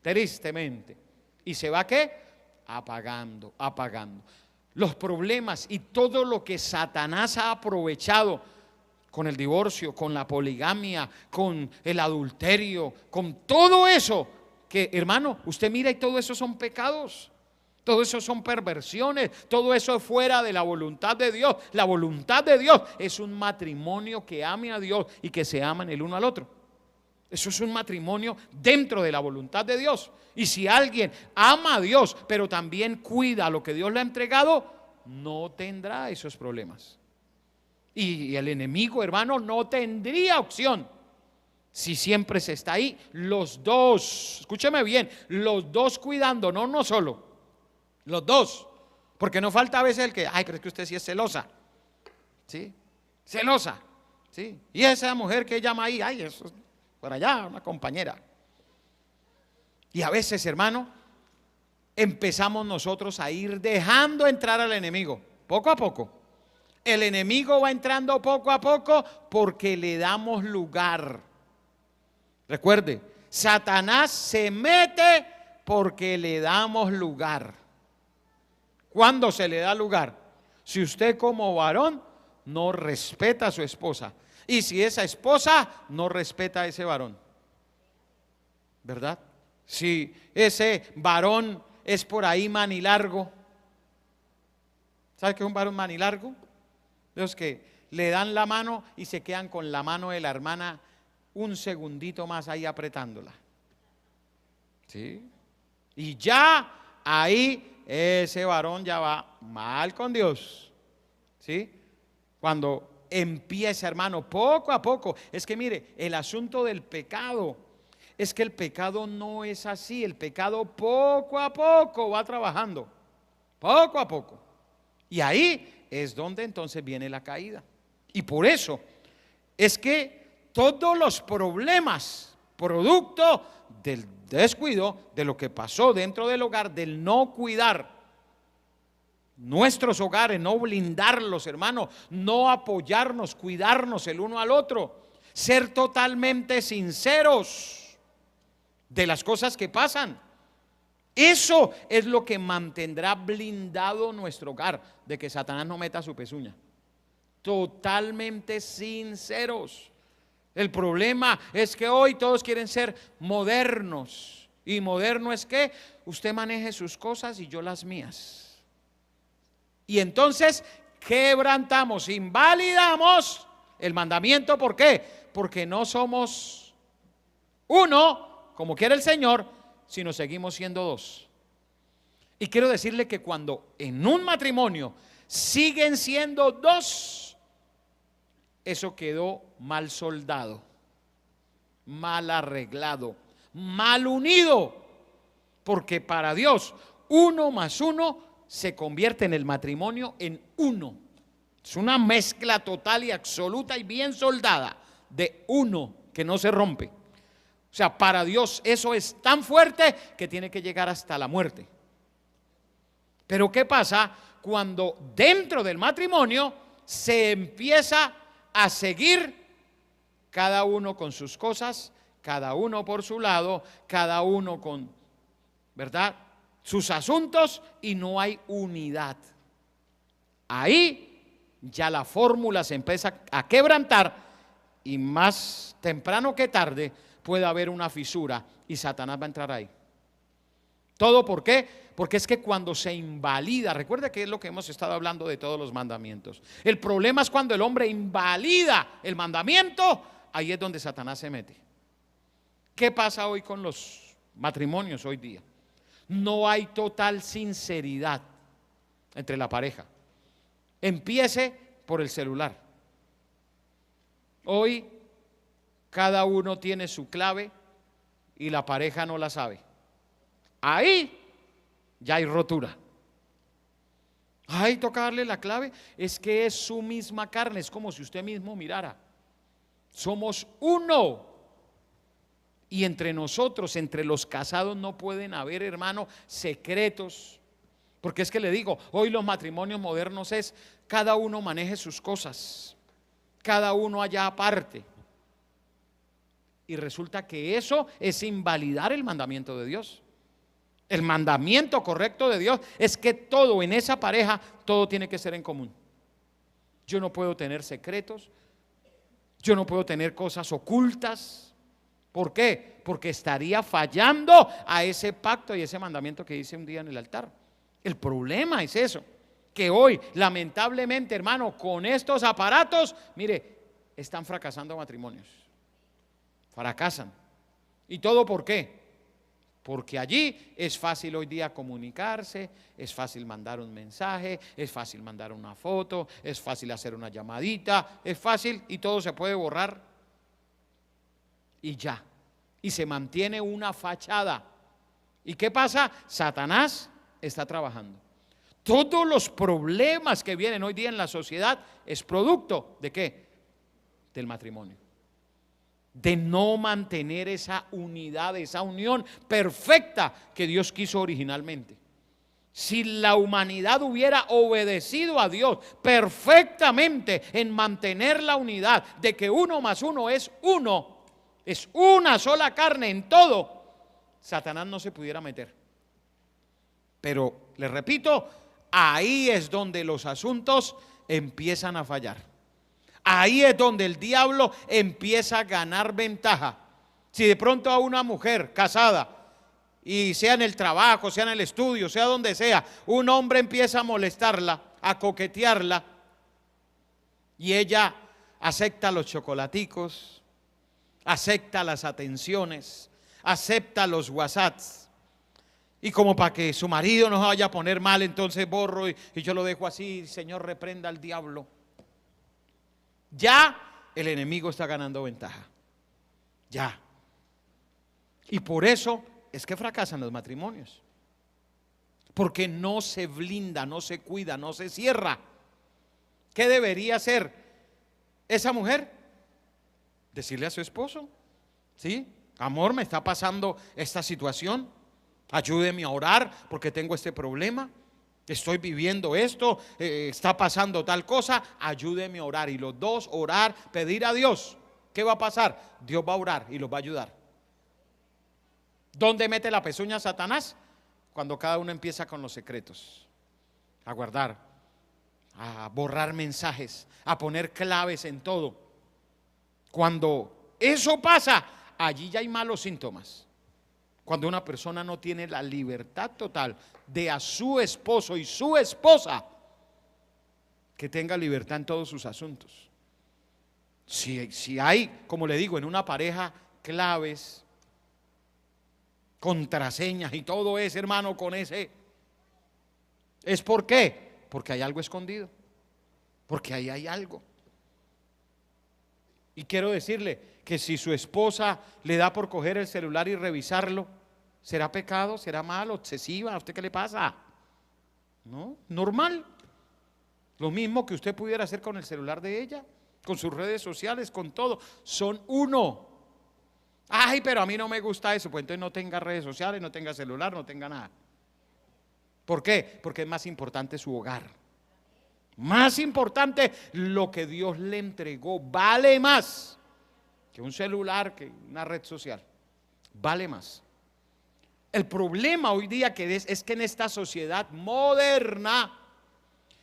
[SPEAKER 1] Tristemente. Y se va ¿qué? Apagando, apagando. Los problemas y todo lo que Satanás ha aprovechado con el divorcio, con la poligamia, con el adulterio, con todo eso, que hermano, usted mira y todo eso son pecados. Todo eso son perversiones, todo eso es fuera de la voluntad de Dios. La voluntad de Dios es un matrimonio que ame a Dios y que se aman el uno al otro. Eso es un matrimonio dentro de la voluntad de Dios. Y si alguien ama a Dios, pero también cuida lo que Dios le ha entregado, no tendrá esos problemas. Y el enemigo, hermano, no tendría opción si siempre se está ahí. Los dos, escúcheme bien, los dos cuidando, no uno solo. Los dos, porque no falta a veces el que, ay, pero es que usted sí es celosa, ¿sí? Celosa, ¿sí? Y esa mujer que llama ahí, ay, eso es por allá, una compañera. Y a veces, hermano, empezamos nosotros a ir dejando entrar al enemigo, poco a poco. El enemigo va entrando poco a poco porque le damos lugar. Recuerde, Satanás se mete porque le damos lugar. ¿Cuándo se le da lugar? Si usted como varón no respeta a su esposa y si esa esposa no respeta a ese varón, ¿verdad? Si ese varón es por ahí manilargo, ¿sabe qué es un varón manilargo? Los que le dan la mano y se quedan con la mano de la hermana un segundito más ahí apretándola, ¿sí? Y ya ahí ese varón ya va mal con Dios, ¿sí? Cuando empieza, hermano, poco a poco. Es que mire, el asunto del pecado es que el pecado no es así. El pecado poco a poco va trabajando, poco a poco. Y ahí es donde entonces viene la caída. Y por eso es que todos los problemas, producto del descuido, de lo que pasó dentro del hogar, del no cuidar nuestros hogares, no blindarlos, hermano, no apoyarnos, cuidarnos el uno al otro, ser totalmente sinceros de las cosas que pasan. Eso es lo que mantendrá blindado nuestro hogar de que Satanás no meta su pezuña. Totalmente sinceros. El problema es que hoy todos quieren ser modernos. Y moderno es que usted maneje sus cosas y yo las mías. Y entonces quebrantamos, invalidamos el mandamiento. ¿Por qué? Porque no somos uno, como quiere el Señor, sino seguimos siendo dos. Y quiero decirle que cuando en un matrimonio siguen siendo dos, eso quedó mal soldado, mal arreglado, mal unido, porque para Dios 1 más 1 se convierte en el matrimonio en uno. Es una mezcla total y absoluta y bien soldada de uno que no se rompe. O sea, para Dios eso es tan fuerte que tiene que llegar hasta la muerte. Pero ¿qué pasa cuando dentro del matrimonio se empieza a seguir cada uno con sus cosas, cada uno por su lado, cada uno con, ¿verdad?, sus asuntos, y no hay unidad? Ahí ya la fórmula se empieza a quebrantar y más temprano que tarde puede haber una fisura y Satanás va a entrar ahí. ¿Todo por qué? Porque es que cuando se invalida, recuerda que es lo que hemos estado hablando de todos los mandamientos. El problema es cuando el hombre invalida el mandamiento, ahí es donde Satanás se mete. ¿Qué pasa hoy con los matrimonios hoy día? No hay total sinceridad entre la pareja. Empiece por el celular. Hoy cada uno tiene su clave y la pareja no la sabe. Ahí ya hay rotura. Ay, toca darle la clave. Es que es su misma carne, es como si usted mismo mirara. Somos uno. Y entre nosotros, entre los casados, no pueden haber, hermano, secretos. Porque es que le digo, hoy los matrimonios modernos es cada uno maneje sus cosas, cada uno allá aparte. Y resulta que eso es invalidar el mandamiento de Dios. El mandamiento correcto de Dios es que todo en esa pareja, todo tiene que ser en común. Yo no puedo tener secretos, yo no puedo tener cosas ocultas. ¿Por qué? Porque estaría fallando a ese pacto y ese mandamiento que hice un día en el altar. El problema es eso, que hoy, lamentablemente, hermano, con estos aparatos, mire, están fracasando matrimonios. Fracasan. ¿Y todo por qué? Porque allí es fácil hoy día comunicarse, es fácil mandar un mensaje, es fácil mandar una foto, es fácil hacer una llamadita, es fácil y todo se puede borrar y ya. Y se mantiene una fachada. ¿Y qué pasa? Satanás está trabajando. Todos los problemas que vienen hoy día en la sociedad es producto ¿de qué? Del matrimonio. De no mantener esa unidad, esa unión perfecta que Dios quiso originalmente. Si la humanidad hubiera obedecido a Dios perfectamente en mantener la unidad de que 1 más 1 es 1, es una sola carne en todo, Satanás no se pudiera meter. Pero, les repito, ahí es donde los asuntos empiezan a fallar. Ahí es donde el diablo empieza a ganar ventaja. Si de pronto a una mujer casada, y sea en el trabajo, sea en el estudio, sea donde sea, un hombre empieza a molestarla, a coquetearla, y ella acepta los chocolaticos, acepta las atenciones, acepta los WhatsApps, y como para que su marido no se vaya a poner mal, entonces borro y yo lo dejo así. Señor, reprenda al diablo. Ya el enemigo está ganando ventaja. Ya. Y por eso es que fracasan los matrimonios. Porque no se blinda, no se cuida, no se cierra. ¿Qué debería hacer esa mujer? Decirle a su esposo, ¿sí? Amor, me está pasando esta situación. Ayúdeme a orar porque tengo este problema. Estoy viviendo esto, está pasando tal cosa, ayúdeme a orar. Y los dos orar, pedir a Dios. ¿Qué va a pasar? Dios va a orar y los va a ayudar. ¿Dónde mete la pezuña Satanás? Cuando cada uno empieza con los secretos, a guardar, a borrar mensajes, a poner claves en todo. Cuando eso pasa, allí ya hay malos síntomas. Cuando una persona no tiene la libertad total de a su esposo y su esposa, que tenga libertad en todos sus asuntos. Si hay, como le digo, en una pareja claves, contraseñas y todo eso, hermano, con ese, ¿es por qué? Porque hay algo escondido, porque ahí hay algo. Y quiero decirle que si su esposa le da por coger el celular y revisarlo, ¿será pecado? ¿Será mal? ¿Obsesiva? ¿A usted qué le pasa? ¿No? Normal. Lo mismo que usted pudiera hacer con el celular de ella, con sus redes sociales, con todo. Son uno. Ay, pero a mí no me gusta eso. Pues entonces no tenga redes sociales, no tenga celular, no tenga nada. ¿Por qué? Porque es más importante su hogar. Más importante lo que Dios le entregó. Vale más que un celular, que una red social. Vale más. El problema hoy día es que en esta sociedad moderna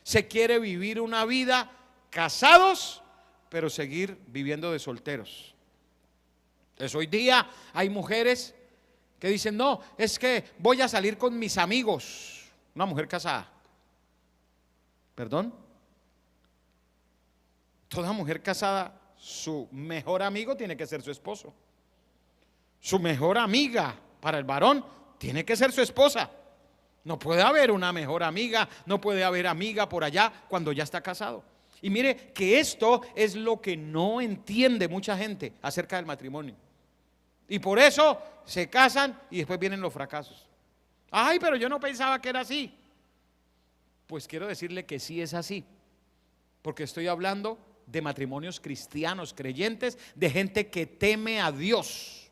[SPEAKER 1] se quiere vivir una vida casados, pero seguir viviendo de solteros. Entonces hoy día hay mujeres que dicen, no, es que voy a salir con mis amigos. Una mujer casada. ¿Perdón? Toda mujer casada, su mejor amigo tiene que ser su esposo. Su mejor amiga para el varón tiene que ser su esposa. No puede haber una mejor amiga, no puede haber amiga por allá cuando ya está casado. Y mire que esto es lo que no entiende mucha gente acerca del matrimonio. Y por eso se casan y después vienen los fracasos. Ay, pero yo no pensaba que era así. Pues quiero decirle que sí es así. Porque estoy hablando de matrimonios cristianos, creyentes, de gente que teme a Dios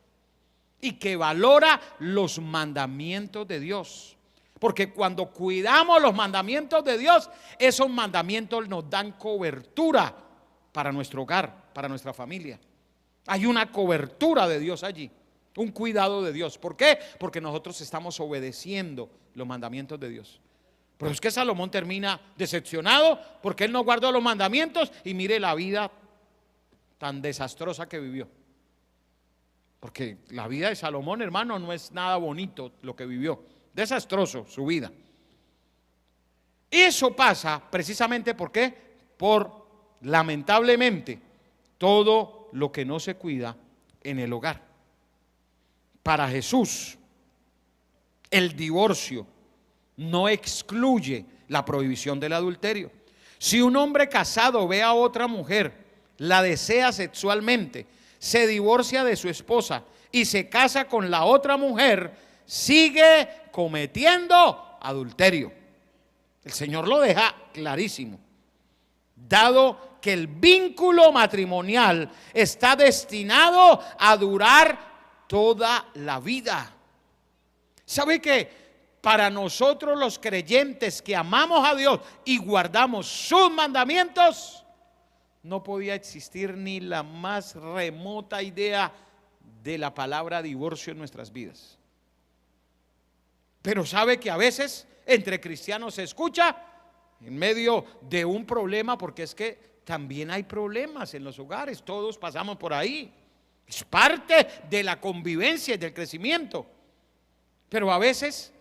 [SPEAKER 1] y que valora los mandamientos de Dios. Porque cuando cuidamos los mandamientos de Dios, esos mandamientos nos dan cobertura para nuestro hogar, para nuestra familia. Hay una cobertura de Dios allí. un cuidado de Dios. ¿Por qué? Porque nosotros estamos obedeciendo los mandamientos de Dios. Pero es que Salomón termina decepcionado porque él no guardó los mandamientos y mire la vida tan desastrosa que vivió. Porque la vida de Salomón, hermano, no es nada bonito lo que vivió. Desastroso su vida. Y eso pasa precisamente ¿por qué? Por, lamentablemente, todo lo que no se cuida en el hogar. Para Jesús, el divorcio no excluye la prohibición del adulterio. Si un hombre casado ve a otra mujer, la desea sexualmente, se divorcia de su esposa y se casa con la otra mujer, sigue cometiendo adulterio. El Señor lo deja clarísimo, dado que el vínculo matrimonial está destinado a durar toda la vida. ¿Sabe qué? Para nosotros los creyentes que amamos a Dios y guardamos sus mandamientos, no podía existir ni la más remota idea de la palabra divorcio en nuestras vidas. Pero sabe que a veces entre cristianos se escucha en medio de un problema, porque es que también hay problemas en los hogares, todos pasamos por ahí, es parte de la convivencia y del crecimiento. Pero a veces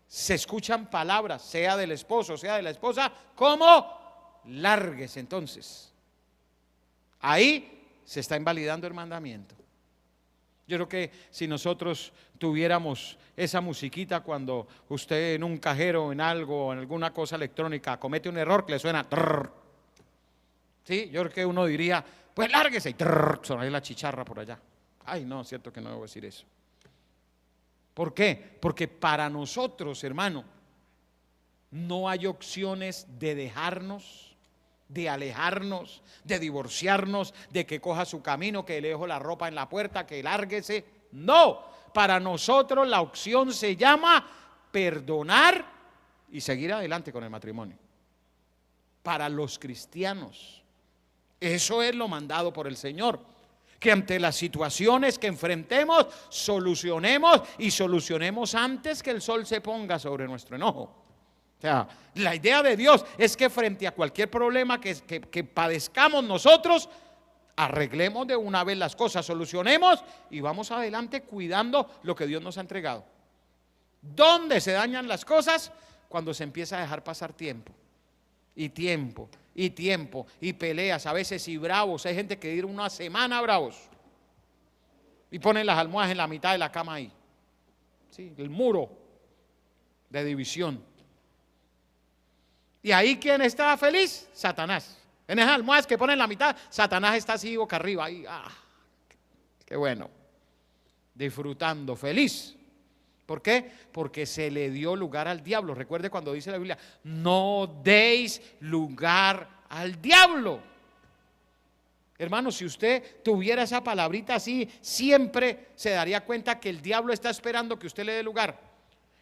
[SPEAKER 1] se escuchan palabras, sea del esposo, sea de la esposa, como lárguese. Entonces, ahí se está invalidando el mandamiento. Yo creo que si nosotros tuviéramos esa musiquita cuando usted en un cajero, en algo, en alguna cosa electrónica comete un error que le suena trrr, ¿sí? Yo creo que uno diría, pues lárguese, y trrr, sonaría la chicharra por allá. Ay, no, es cierto que no debo decir eso. ¿Por qué? Porque para nosotros, hermano, no hay opciones de dejarnos, de alejarnos, de divorciarnos, de que coja su camino, que le dejo la ropa en la puerta, que lárguese. No, para nosotros la opción se llama perdonar y seguir adelante con el matrimonio. Para los cristianos, eso es lo mandado por el Señor. Que ante las situaciones que enfrentemos, solucionemos y solucionemos antes que el sol se ponga sobre nuestro enojo. O sea, la idea de Dios es que frente a cualquier problema que padezcamos nosotros, arreglemos de una vez las cosas, solucionemos y vamos adelante cuidando lo que Dios nos ha entregado. ¿Dónde se dañan las cosas? Cuando se empieza a dejar pasar tiempo y tiempo y tiempo y peleas, a veces y bravos. Hay gente que dura una semana bravos y ponen las almohadas en la mitad de la cama ahí, ¿sí? El muro de división. Y ahí, ¿quién está feliz? Satanás. En esas almohadas que ponen en la mitad, Satanás está así boca arriba ahí, qué bueno, disfrutando, feliz. ¿Por qué? Porque se le dio lugar al diablo. Recuerde cuando dice la Biblia, no deis lugar al diablo. Hermano, si usted tuviera esa palabrita así, siempre se daría cuenta que el diablo está esperando que usted le dé lugar.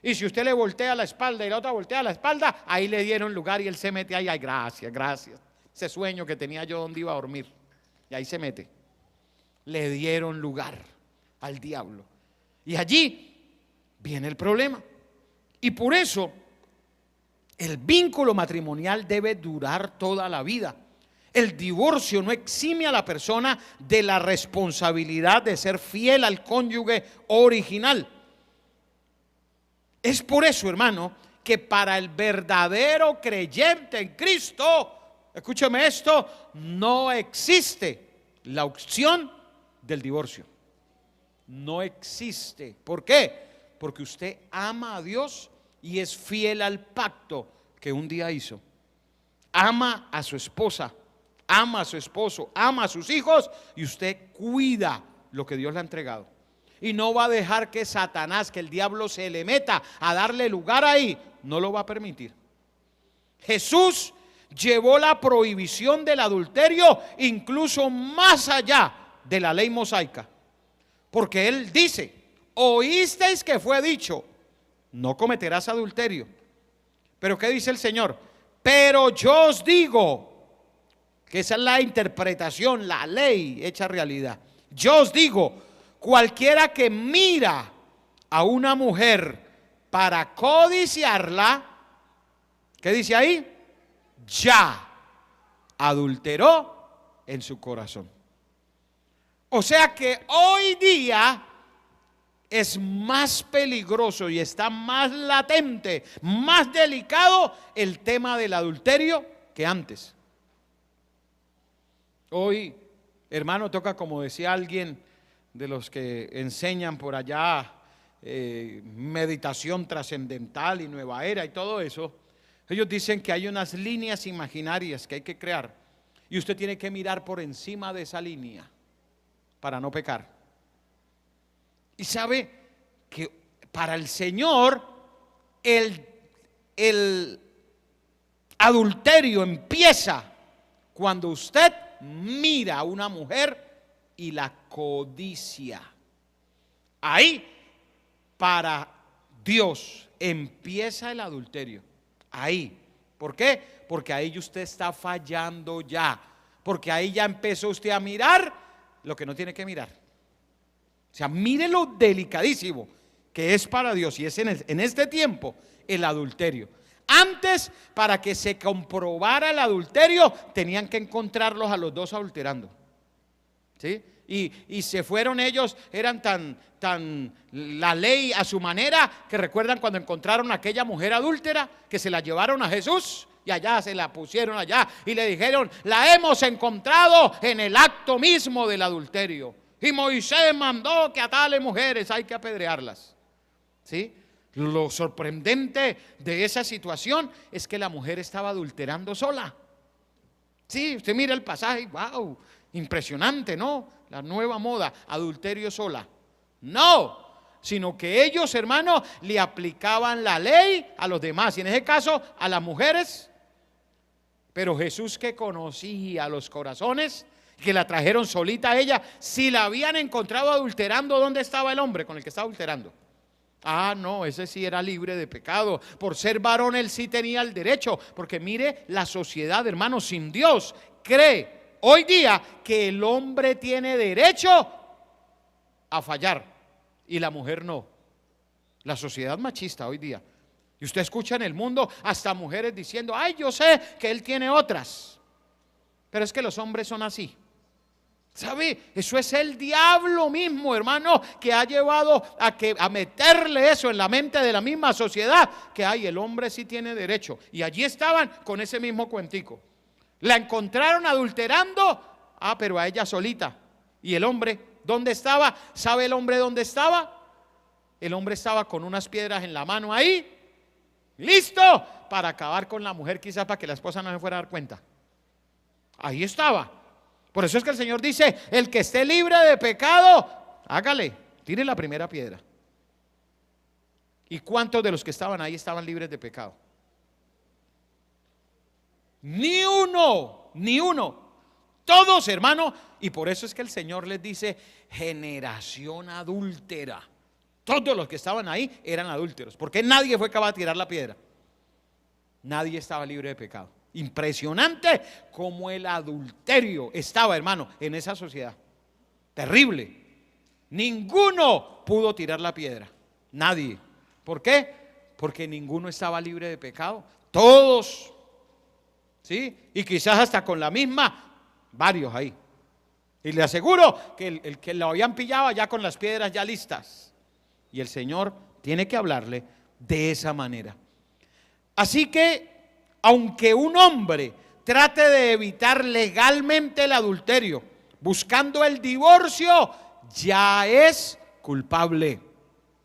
[SPEAKER 1] Y si usted le voltea la espalda y la otra voltea la espalda, ahí le dieron lugar y él se mete ahí. Ay, gracias, gracias. Ese sueño que tenía yo donde iba a dormir. Y ahí se mete. Le dieron lugar al diablo. Y allí viene el problema. Y por eso el vínculo matrimonial debe durar toda la vida. El divorcio no exime a la persona de la responsabilidad de ser fiel al cónyuge original. Es por eso, hermano, que para el verdadero creyente en Cristo, escúcheme esto, no existe la opción del divorcio. No existe. ¿Por qué? Porque usted ama a Dios y es fiel al pacto que un día hizo. Ama a su esposa, ama a su esposo, ama a sus hijos y usted cuida lo que Dios le ha entregado. Y no va a dejar que Satanás, que el diablo se le meta a darle lugar ahí. No lo va a permitir. Jesús llevó la prohibición del adulterio incluso más allá de la ley mosaica. Porque Él dice, oísteis que fue dicho, no cometerás adulterio. Pero ¿qué dice el Señor? Pero yo os digo, que esa es la interpretación, la ley hecha realidad. Yo os digo, cualquiera que mira a una mujer para codiciarla, ¿qué dice ahí? Ya adulteró en su corazón. O sea que hoy día es más peligroso y está más latente, más delicado el tema del adulterio que antes. Hoy, hermano, toca, como decía alguien de los que enseñan por allá meditación trascendental y nueva era y todo eso, ellos dicen que hay unas líneas imaginarias que hay que crear y usted tiene que mirar por encima de esa línea para no pecar. Y sabe que para el Señor el adulterio empieza cuando usted mira a una mujer y la codicia. Ahí, para Dios, empieza el adulterio. Ahí. ¿Por qué? Porque ahí usted está fallando ya. Porque ahí ya empezó usted a mirar lo que no tiene que mirar. O sea, mire lo delicadísimo que es para Dios y es en este tiempo el adulterio. Antes, para que se comprobara el adulterio, tenían que encontrarlos a los dos adulterando. ¿Sí? Y se fueron ellos, eran tan la ley a su manera, que recuerdan cuando encontraron a aquella mujer adúltera, que se la llevaron a Jesús y allá se la pusieron allá y le dijeron: la hemos encontrado en el acto mismo del adulterio. Y Moisés mandó que a tales mujeres hay que apedrearlas. ¿Sí? Lo sorprendente de esa situación es que la mujer estaba adulterando sola. Sí, usted mira el pasaje, wow, impresionante, ¿no? La nueva moda, adulterio sola. No, sino que ellos, hermanos, le aplicaban la ley a los demás y en ese caso a las mujeres. Pero Jesús, que conocía los corazones, que la trajeron solita a ella, si la habían encontrado adulterando, ¿dónde estaba el hombre con el que estaba adulterando? Ah, no, ese sí era libre de pecado. Por ser varón él sí tenía el derecho. Porque mire, la sociedad, hermano, sin Dios cree hoy día que el hombre tiene derecho a fallar y la mujer no. La sociedad machista hoy día. Y usted escucha en el mundo hasta mujeres diciendo: ay, yo sé que él tiene otras, pero es que los hombres son así. ¿Sabe? Eso es el diablo mismo, hermano, que ha llevado a meterle eso en la mente de la misma sociedad, que ay, el hombre sí tiene derecho. Y allí estaban con ese mismo cuentico. La encontraron adulterando, pero a ella solita. Y el hombre, ¿dónde estaba? ¿Sabe el hombre dónde estaba? El hombre estaba con unas piedras en la mano ahí, listo para acabar con la mujer, quizás para que la esposa no se fuera a dar cuenta. Ahí estaba. Por eso es que el Señor dice: el que esté libre de pecado, hágale, tire la primera piedra. ¿Y cuántos de los que estaban ahí estaban libres de pecado? Ni uno, ni uno. Todos, hermano. Y por eso es que el Señor les dice: generación adúltera. Todos los que estaban ahí eran adúlteros. Porque nadie fue capaz de tirar la piedra. Nadie estaba libre de pecado. Impresionante como el adulterio estaba, hermano, en esa sociedad. Terrible. Ninguno pudo tirar la piedra. Nadie. ¿Por qué? Porque ninguno estaba libre de pecado. Todos. ¿Sí? Y quizás hasta con la misma, varios ahí. Y le aseguro que el que lo habían pillado ya con las piedras ya listas. Y el Señor tiene que hablarle de esa manera. Así que, aunque un hombre trate de evitar legalmente el adulterio, buscando el divorcio, ya es culpable.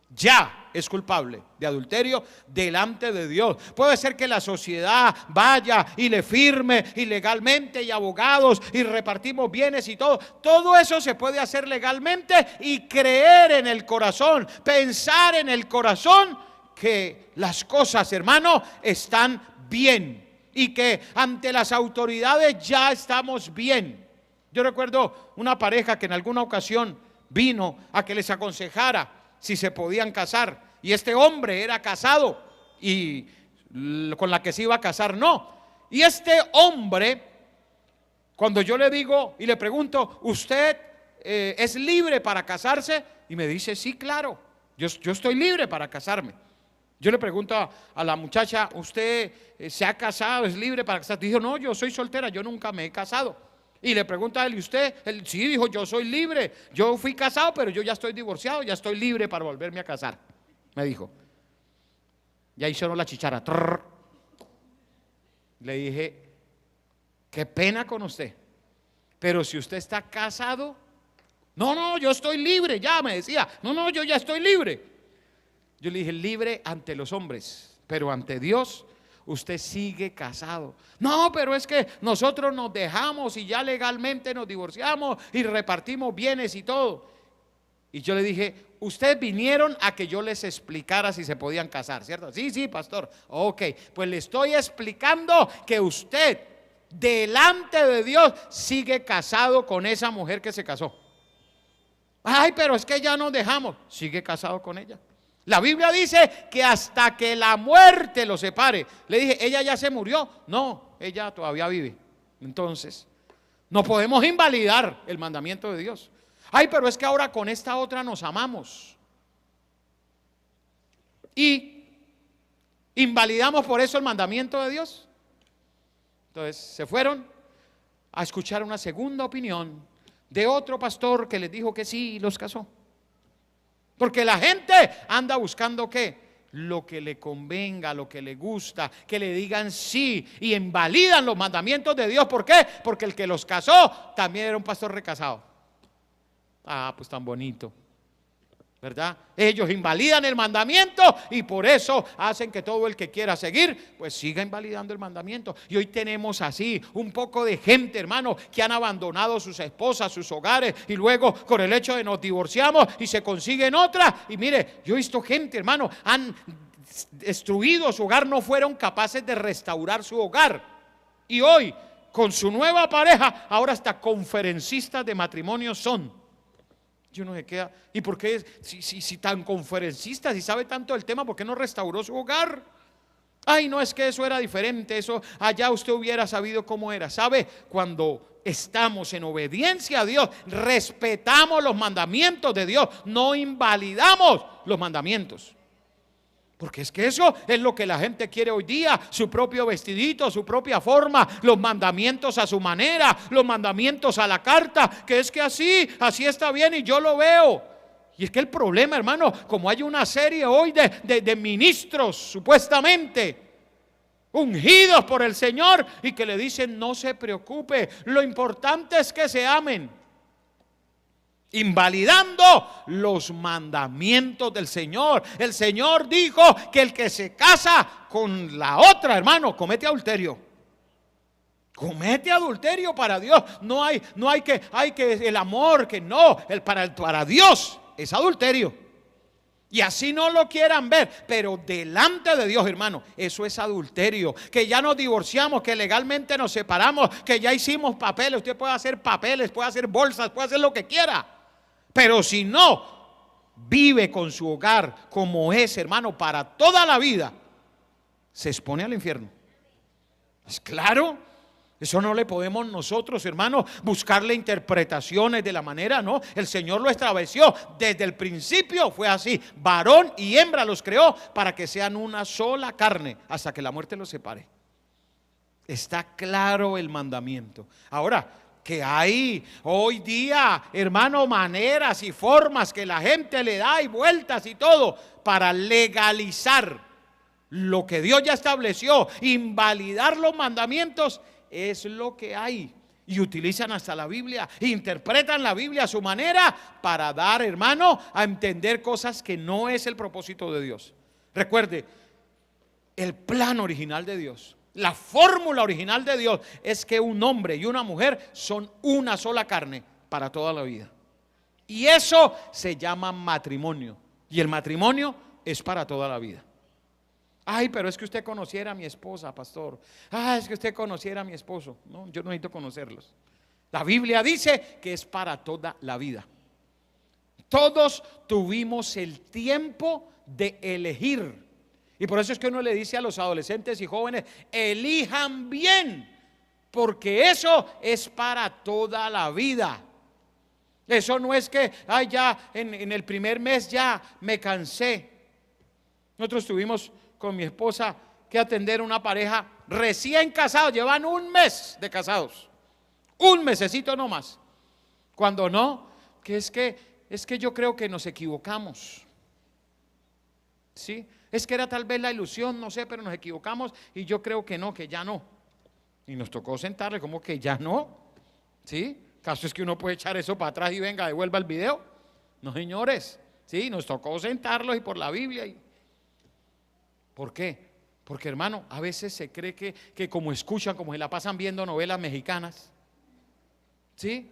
[SPEAKER 1] Ya es culpable de adulterio delante de Dios. Puede ser que la sociedad vaya y le firme ilegalmente, y abogados, y repartimos bienes y todo. Todo eso se puede hacer legalmente y creer en el corazón, pensar en el corazón que las cosas, hermano, están bien y que ante las autoridades ya estamos bien. Yo recuerdo una pareja que en alguna ocasión vino a que les aconsejara si se podían casar, y este hombre era casado y con la que se iba a casar no. Y este hombre, cuando yo le digo y le pregunto: ¿usted es libre para casarse? Y me dice, sí, claro, yo estoy libre para casarme. Yo le pregunto a la muchacha, ¿usted se ha casado? ¿Es libre para casarse? Dijo, no, yo soy soltera, yo nunca me he casado. Y le pregunta a él, ¿y usted? Él sí, dijo, yo soy libre, yo fui casado, pero yo ya estoy divorciado, ya estoy libre para volverme a casar, me dijo. Y ahí sonó la chichara. Trrr. Le dije, qué pena con usted, pero si usted está casado, no, yo estoy libre, ya me decía, no, yo ya estoy libre. Yo le dije, libre ante los hombres, pero ante Dios usted sigue casado. No, pero es que nosotros nos dejamos y ya legalmente nos divorciamos y repartimos bienes y todo. Y yo le dije, ustedes vinieron a que yo les explicara si se podían casar, ¿cierto? Sí, pastor. Ok, pues le estoy explicando que usted delante de Dios sigue casado con esa mujer que se casó. Ay, pero es que ya nos dejamos. Sigue casado con ella. La Biblia dice que hasta que la muerte lo separe. Le dije, ¿ella ya se murió? No, ella todavía vive. Entonces, no podemos invalidar el mandamiento de Dios. Ay, pero es que ahora con esta otra nos amamos. Y invalidamos por eso el mandamiento de Dios. Entonces, se fueron a escuchar una segunda opinión de otro pastor que les dijo que sí y los casó. Porque la gente anda buscando ¿qué? Lo que le convenga, lo que le gusta, que le digan sí, y invalidan los mandamientos de Dios. ¿Por qué? Porque el que los casó también era un pastor recasado. Ah, pues tan bonito, ¿verdad? Ellos invalidan el mandamiento y por eso hacen que todo el que quiera seguir, pues siga invalidando el mandamiento. Y hoy tenemos así un poco de gente, hermano, que han abandonado sus esposas, sus hogares, y luego con el hecho de nos divorciamos y se consiguen otra. Y mire, yo he visto gente, hermano, han destruido su hogar, no fueron capaces de restaurar su hogar. Y hoy, con su nueva pareja, ahora hasta conferencistas de matrimonio son. Y uno se queda, ¿y por qué? Si tan conferencista, si sabe tanto del tema, ¿por qué no restauró su hogar? Ay, no, es que eso era diferente, eso allá usted hubiera sabido cómo era. ¿Sabe? Cuando estamos en obediencia a Dios, respetamos los mandamientos de Dios, no invalidamos los mandamientos. Porque es que eso es lo que la gente quiere hoy día, su propio vestidito, su propia forma, los mandamientos a su manera, los mandamientos a la carta, que es que así está bien y yo lo veo. Y es que el problema, hermano, como hay una serie hoy de ministros supuestamente ungidos por el Señor y que le dicen no se preocupe, lo importante es que se amen. Invalidando los mandamientos del Señor. El Señor dijo que el que se casa con la otra, hermano, comete adulterio. Comete adulterio para Dios. No hay que el amor, que no, para Dios es adulterio. Y así no lo quieran ver, pero delante de Dios, hermano, eso es adulterio. Que ya nos divorciamos, que legalmente nos separamos, que ya hicimos papeles. Usted puede hacer papeles, puede hacer bolsas, puede hacer lo que quiera. Pero si no vive con su hogar como es, hermano, para toda la vida, se expone al infierno. Es claro, eso no le podemos nosotros, hermano, buscarle interpretaciones de la manera, no. El Señor lo estableció desde el principio, fue así. Varón y hembra los creó para que sean una sola carne hasta que la muerte los separe. Está claro el mandamiento. Ahora, que hay hoy día, hermano, maneras y formas que la gente le da y vueltas y todo para legalizar lo que Dios ya estableció, invalidar los mandamientos, es lo que hay. Y utilizan hasta la Biblia, interpretan la Biblia a su manera para dar, hermano, a entender cosas que no es el propósito de Dios. Recuerde, el plan original de Dios, la fórmula original de Dios es que un hombre y una mujer son una sola carne para toda la vida. Y eso se llama matrimonio. Y el matrimonio es para toda la vida. Ay, pero es que usted conociera a mi esposa, pastor. Es que usted conociera a mi esposo. No, yo no necesito conocerlos. La Biblia dice que es para toda la vida. Todos tuvimos el tiempo de elegir. Y por eso es que uno le dice a los adolescentes y jóvenes, elijan bien, porque eso es para toda la vida. Eso no es que, ay, ya en el primer mes ya me cansé. Nosotros tuvimos con mi esposa que atender una pareja recién casados, llevan un mes de casados, un mesecito nomás. Cuando no, que es que yo creo que nos equivocamos. ¿Sí? Es que era tal vez la ilusión, no sé, pero nos equivocamos y yo creo que no, que ya no. Y nos tocó sentarle como que ya no. ¿Sí? ¿Caso es que uno puede echar eso para atrás y venga, devuelva el video? No, señores. Sí, nos tocó sentarlos y por la Biblia. ¿Por qué? Porque, hermano, a veces se cree que como escuchan, como se la pasan viendo novelas mexicanas, ¿sí?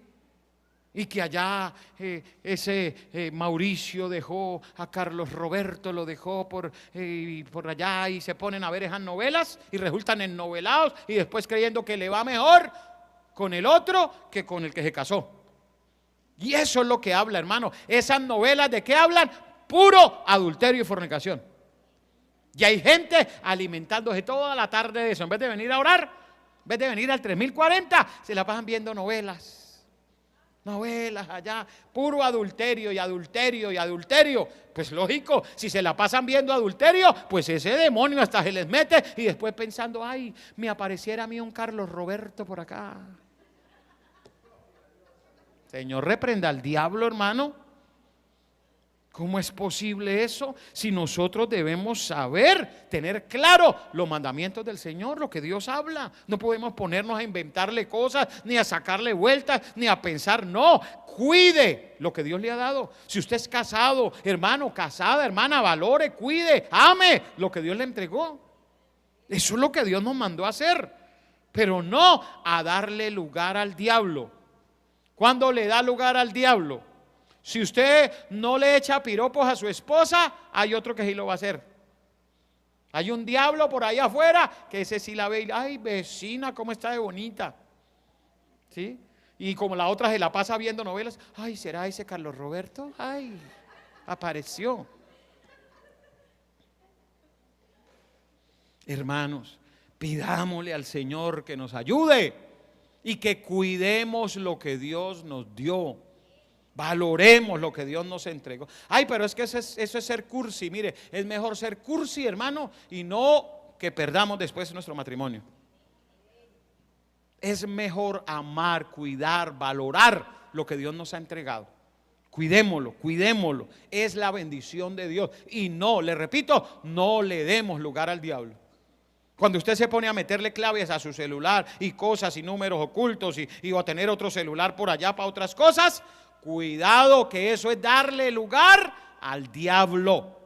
[SPEAKER 1] Y que allá ese Mauricio dejó a Carlos Roberto, lo dejó por allá, y se ponen a ver esas novelas y resultan ennovelados y después creyendo que le va mejor con el otro que con el que se casó. Y eso es lo que habla, hermano. Esas novelas, ¿de qué hablan? Puro adulterio y fornicación. Y hay gente alimentándose toda la tarde de eso. En vez de venir a orar, en vez de venir al 3040, se la pasan viendo novelas. Novelas allá, puro adulterio y adulterio y adulterio. Pues lógico, si se la pasan viendo adulterio, pues ese demonio hasta se les mete y después pensando, ay, me apareciera a mí un Carlos Roberto por acá. Señor, reprenda al diablo, hermano. ¿Cómo es posible eso? Si nosotros debemos saber, tener claro los mandamientos del Señor, lo que Dios habla. No podemos ponernos a inventarle cosas, ni a sacarle vueltas, ni a pensar. No, cuide lo que Dios le ha dado. Si usted es casado, hermano, casada, hermana, valore, cuide, ame lo que Dios le entregó. Eso es lo que Dios nos mandó a hacer, pero no a darle lugar al diablo. ¿Cuándo le da lugar al diablo? Si usted no le echa piropos a su esposa, hay otro que sí lo va a hacer. Hay un diablo por ahí afuera que ese sí la ve y, ay, vecina, cómo está de bonita. ¿Sí? Y como la otra se la pasa viendo novelas, ay, ¿será ese Carlos Roberto? Ay, apareció. Hermanos, pidámosle al Señor que nos ayude y que cuidemos lo que Dios nos dio. Valoremos lo que Dios nos entregó. Ay, pero es que eso es ser cursi. Mire, es mejor ser cursi, hermano, y no que perdamos después nuestro matrimonio. Es mejor amar, cuidar, valorar lo que Dios nos ha entregado. Cuidémoslo, cuidémoslo. Es la bendición de Dios. Y no, le repito, no le demos lugar al diablo. Cuando usted se pone a meterle claves a su celular y cosas y números ocultos y a tener otro celular por allá para otras cosas, cuidado, que eso es darle lugar al diablo.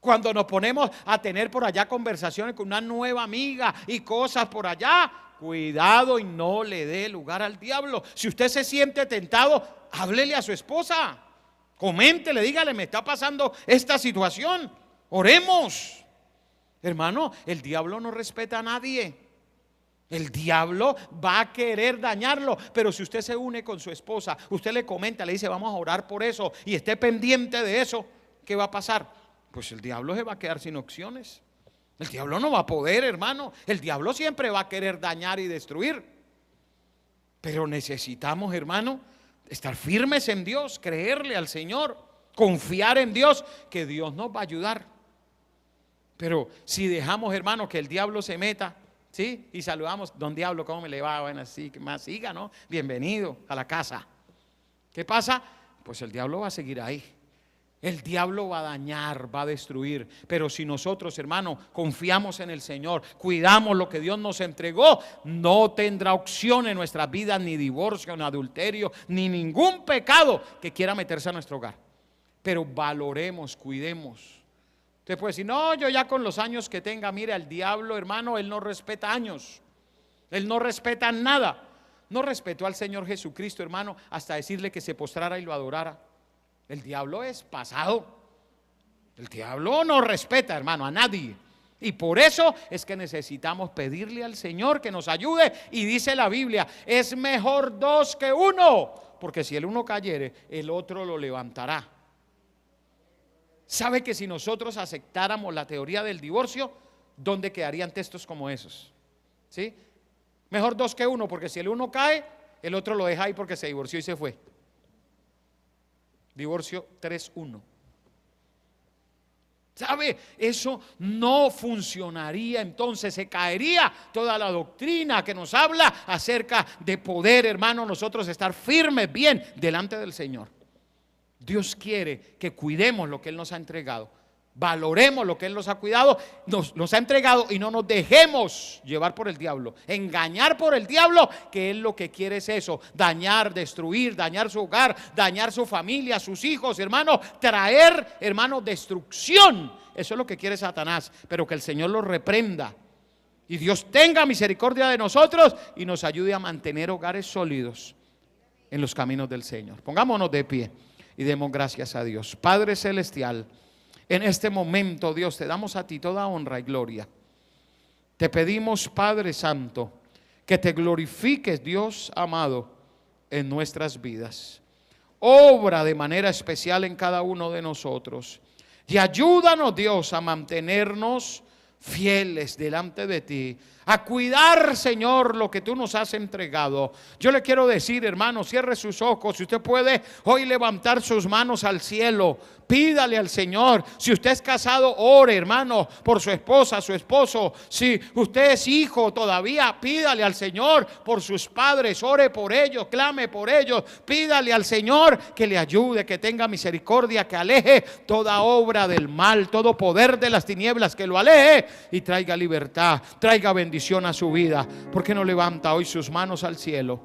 [SPEAKER 1] Cuando nos ponemos a tener por allá conversaciones con una nueva amiga y cosas por allá, cuidado y no le dé lugar al diablo. Si usted se siente tentado, háblele a su esposa, coméntele, dígale, me está pasando esta situación, oremos. Hermano, el diablo no respeta a nadie. El diablo va a querer dañarlo, pero si usted se une con su esposa, usted le comenta, le dice vamos a orar por eso y esté pendiente de eso, ¿qué va a pasar? Pues el diablo se va a quedar sin opciones. El diablo no va a poder, hermano. El diablo siempre va a querer dañar y destruir. Pero necesitamos, hermano, estar firmes en Dios, creerle al Señor, confiar en Dios, que Dios nos va a ayudar. Pero si dejamos, hermano, que el diablo se meta, ¿sí? Y saludamos, don diablo, ¿cómo me le va? Bueno, así, que más siga, ¿no? Bienvenido a la casa. ¿Qué pasa? Pues el diablo va a seguir ahí. El diablo va a dañar, va a destruir. Pero si nosotros, hermano, confiamos en el Señor, cuidamos lo que Dios nos entregó, no tendrá opción en nuestras vidas ni divorcio, ni adulterio, ni ningún pecado que quiera meterse a nuestro hogar. Pero valoremos, cuidemos. Usted puede decir, no, yo ya con los años que tenga, mire, al diablo, hermano, él no respeta años. Él no respeta nada. No respetó al Señor Jesucristo, hermano, hasta decirle que se postrara y lo adorara. El diablo es pasado. El diablo no respeta, hermano, a nadie. Y por eso es que necesitamos pedirle al Señor que nos ayude. Y dice la Biblia, es mejor dos que uno, porque si el uno cayere, el otro lo levantará. ¿Sabe que si nosotros aceptáramos la teoría del divorcio, dónde quedarían textos como esos? ¿Sí? Mejor dos que uno, porque si el uno cae, el otro lo deja ahí porque se divorció y se fue. Divorcio 3:1. ¿Sabe? Eso no funcionaría. Entonces se caería toda la doctrina que nos habla acerca de poder, hermano, nosotros estar firmes bien delante del Señor. Dios quiere que cuidemos lo que Él nos ha entregado. Valoremos lo que Él nos ha cuidado, nos ha entregado, y no nos dejemos llevar por el diablo, engañar por el diablo, que Él lo que quiere es eso: dañar, destruir, dañar su hogar, dañar su familia, sus hijos, hermano, traer, hermano, destrucción. Eso es lo que quiere Satanás, pero que el Señor lo reprenda y Dios tenga misericordia de nosotros y nos ayude a mantener hogares sólidos en los caminos del Señor. Pongámonos de pie y demos gracias a Dios. Padre celestial, en este momento, Dios, te damos a ti toda honra y gloria. Te pedimos, Padre Santo, que te glorifiques, Dios amado, en nuestras vidas. Obra de manera especial en cada uno de nosotros. Y ayúdanos, Dios, a mantenernos fieles delante de ti, a cuidar, Señor, lo que tú nos has entregado. Yo le quiero decir, hermano, cierre sus ojos. Si usted puede hoy levantar sus manos al cielo, pídale al Señor. Si usted es casado, ore, hermano, por su esposa, su esposo. Si usted es hijo todavía, pídale al Señor por sus padres, ore por ellos, clame por ellos. Pídale al Señor que le ayude, que tenga misericordia, que aleje toda obra del mal, todo poder de las tinieblas, que lo aleje y traiga libertad, traiga bendición a su vida. ¿Por qué no levanta hoy sus manos al cielo?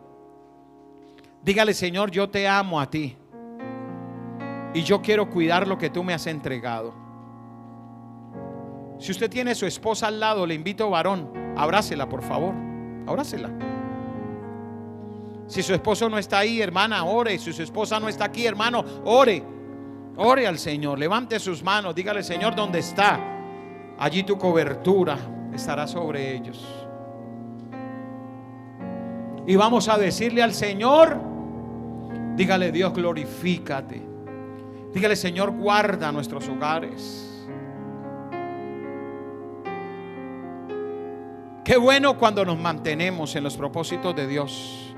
[SPEAKER 1] Dígale: Señor, yo te amo a ti y yo quiero cuidar lo que tú me has entregado. Si usted tiene a su esposa al lado, le invito, varón, abrácela, por favor, abrácela. Si su esposo no está ahí, hermana, ore. Si su esposa no está aquí, hermano, ore. Ore al Señor, levante sus manos, dígale: Señor, ¿dónde está? Allí tu cobertura estará sobre ellos. Y vamos a decirle al Señor, dígale: Dios, glorifícate. Dígale: Señor, guarda nuestros hogares. Qué bueno cuando nos mantenemos en los propósitos de Dios.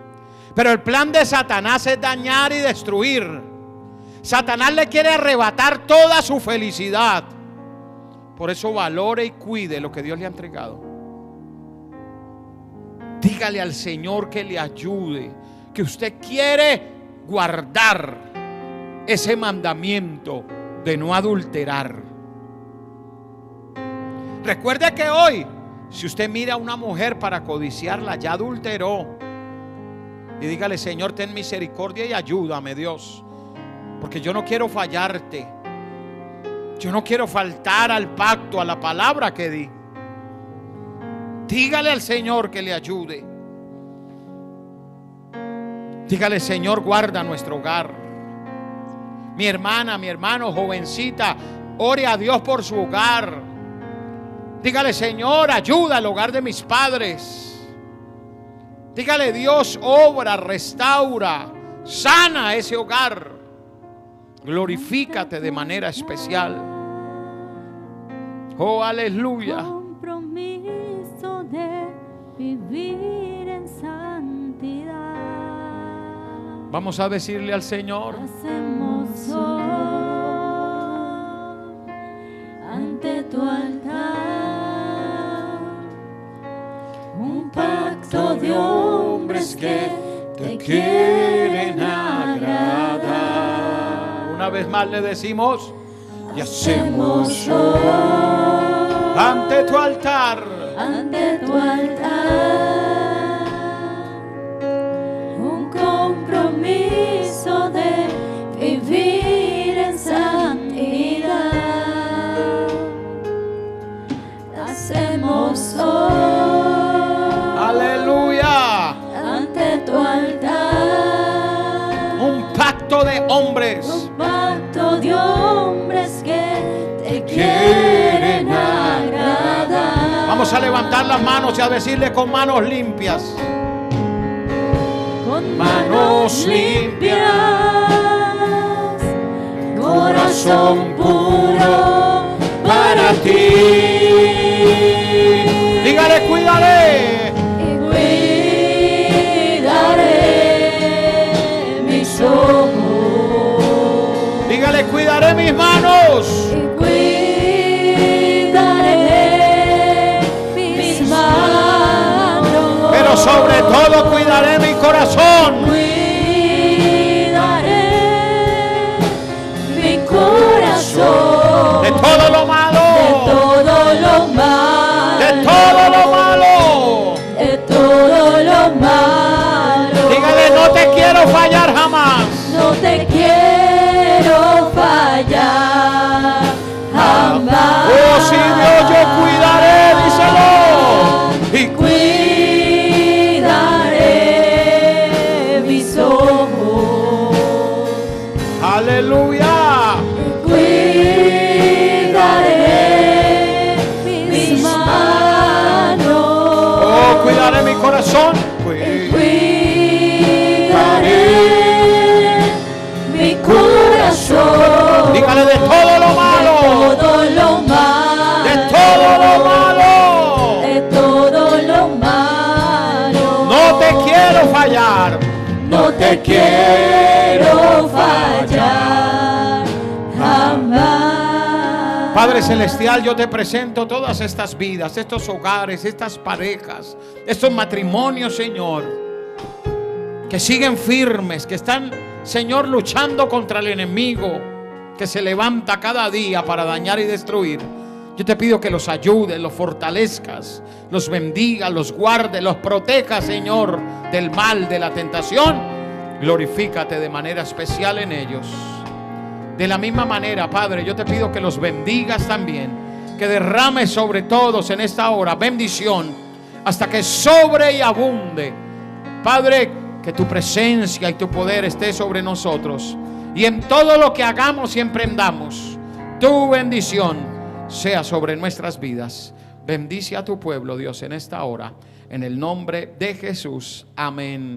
[SPEAKER 1] Pero el plan de Satanás es dañar y destruir. Satanás le quiere arrebatar toda su felicidad. Por eso valore y cuide lo que Dios le ha entregado. Dígale al Señor que le ayude, que usted quiere guardar ese mandamiento de no adulterar. Recuerde que hoy, si usted mira a una mujer para codiciarla, ya adulteró. Y dígale: Señor, ten misericordia y ayúdame, Dios, porque yo no quiero fallarte. Yo no quiero faltar al pacto, a la palabra que di. Dígale al Señor que le ayude. Dígale: Señor, guarda nuestro hogar. Mi hermana, mi hermano, jovencita, ore a Dios por su hogar. Dígale: Señor, ayuda al hogar de mis padres. Dígale: Dios, obra, restaura, sana ese hogar. Glorifícate de manera especial. Oh, aleluya.
[SPEAKER 2] Compromiso de vivir en santidad.
[SPEAKER 1] Vamos a decirle al Señor:
[SPEAKER 2] Hacemos hoy ante tu altar un pacto de hombres que te quieren agradar.
[SPEAKER 1] Una vez más le decimos:
[SPEAKER 2] y hacemos hoy
[SPEAKER 1] ante tu altar
[SPEAKER 2] un compromiso de vivir en santidad. Hacemos hoy,
[SPEAKER 1] aleluya,
[SPEAKER 2] ante tu altar
[SPEAKER 1] un pacto de hombres,
[SPEAKER 2] un pacto de hombres que te quieren agradar.
[SPEAKER 1] Vamos a levantar las manos y a decirle con manos limpias:
[SPEAKER 2] con manos limpias, corazón puro para ti.
[SPEAKER 1] Dígale: cuídale.
[SPEAKER 2] Y cuidaré mis ojos
[SPEAKER 1] Dígale, cuidaré mis manos.
[SPEAKER 2] Y cuidaré mis manos.
[SPEAKER 1] Pero sobre todo cuidaré mi corazón.
[SPEAKER 2] Cuidaré mi corazón.
[SPEAKER 1] De todo lo malo.
[SPEAKER 2] De todo lo malo.
[SPEAKER 1] De todo lo malo.
[SPEAKER 2] De todo lo malo.
[SPEAKER 1] Dígale, no te quiero fallar jamás.
[SPEAKER 2] No te quiero fallar jamás.
[SPEAKER 1] Oh, sí, Dios, yo cuidaré, díselo. Y
[SPEAKER 2] Cuidaré mis ojos.
[SPEAKER 1] aleluya.
[SPEAKER 2] Cuidaré mis manos.
[SPEAKER 1] Oh, cuidaré mi corazón.
[SPEAKER 2] Cuidaré mi corazón.
[SPEAKER 1] Dígale, de todo lo malo.
[SPEAKER 2] De todo lo malo.
[SPEAKER 1] De todo lo malo.
[SPEAKER 2] De todo lo malo.
[SPEAKER 1] No te quiero fallar.
[SPEAKER 2] No te quiero fallar jamás.
[SPEAKER 1] Padre Celestial, yo te presento todas estas vidas, estos hogares, estas parejas, estos matrimonios, Señor, que siguen firmes, que están, Señor, luchando contra el enemigo que se levanta cada día para dañar y destruir. Yo te pido que los ayudes, los fortalezcas, los bendiga, los guarde, los proteja, Señor, del mal, de la tentación. Glorifícate de manera especial en ellos. De la misma manera, Padre, yo te pido que los bendigas también, que derrames sobre todos en esta hora bendición hasta que sobre y abunde. Padre, que tu presencia y tu poder esté sobre nosotros, y en todo lo que hagamos y emprendamos, tu bendición sea sobre nuestras vidas. Bendice a tu pueblo, Dios, en esta hora, en el nombre de Jesús. Amén.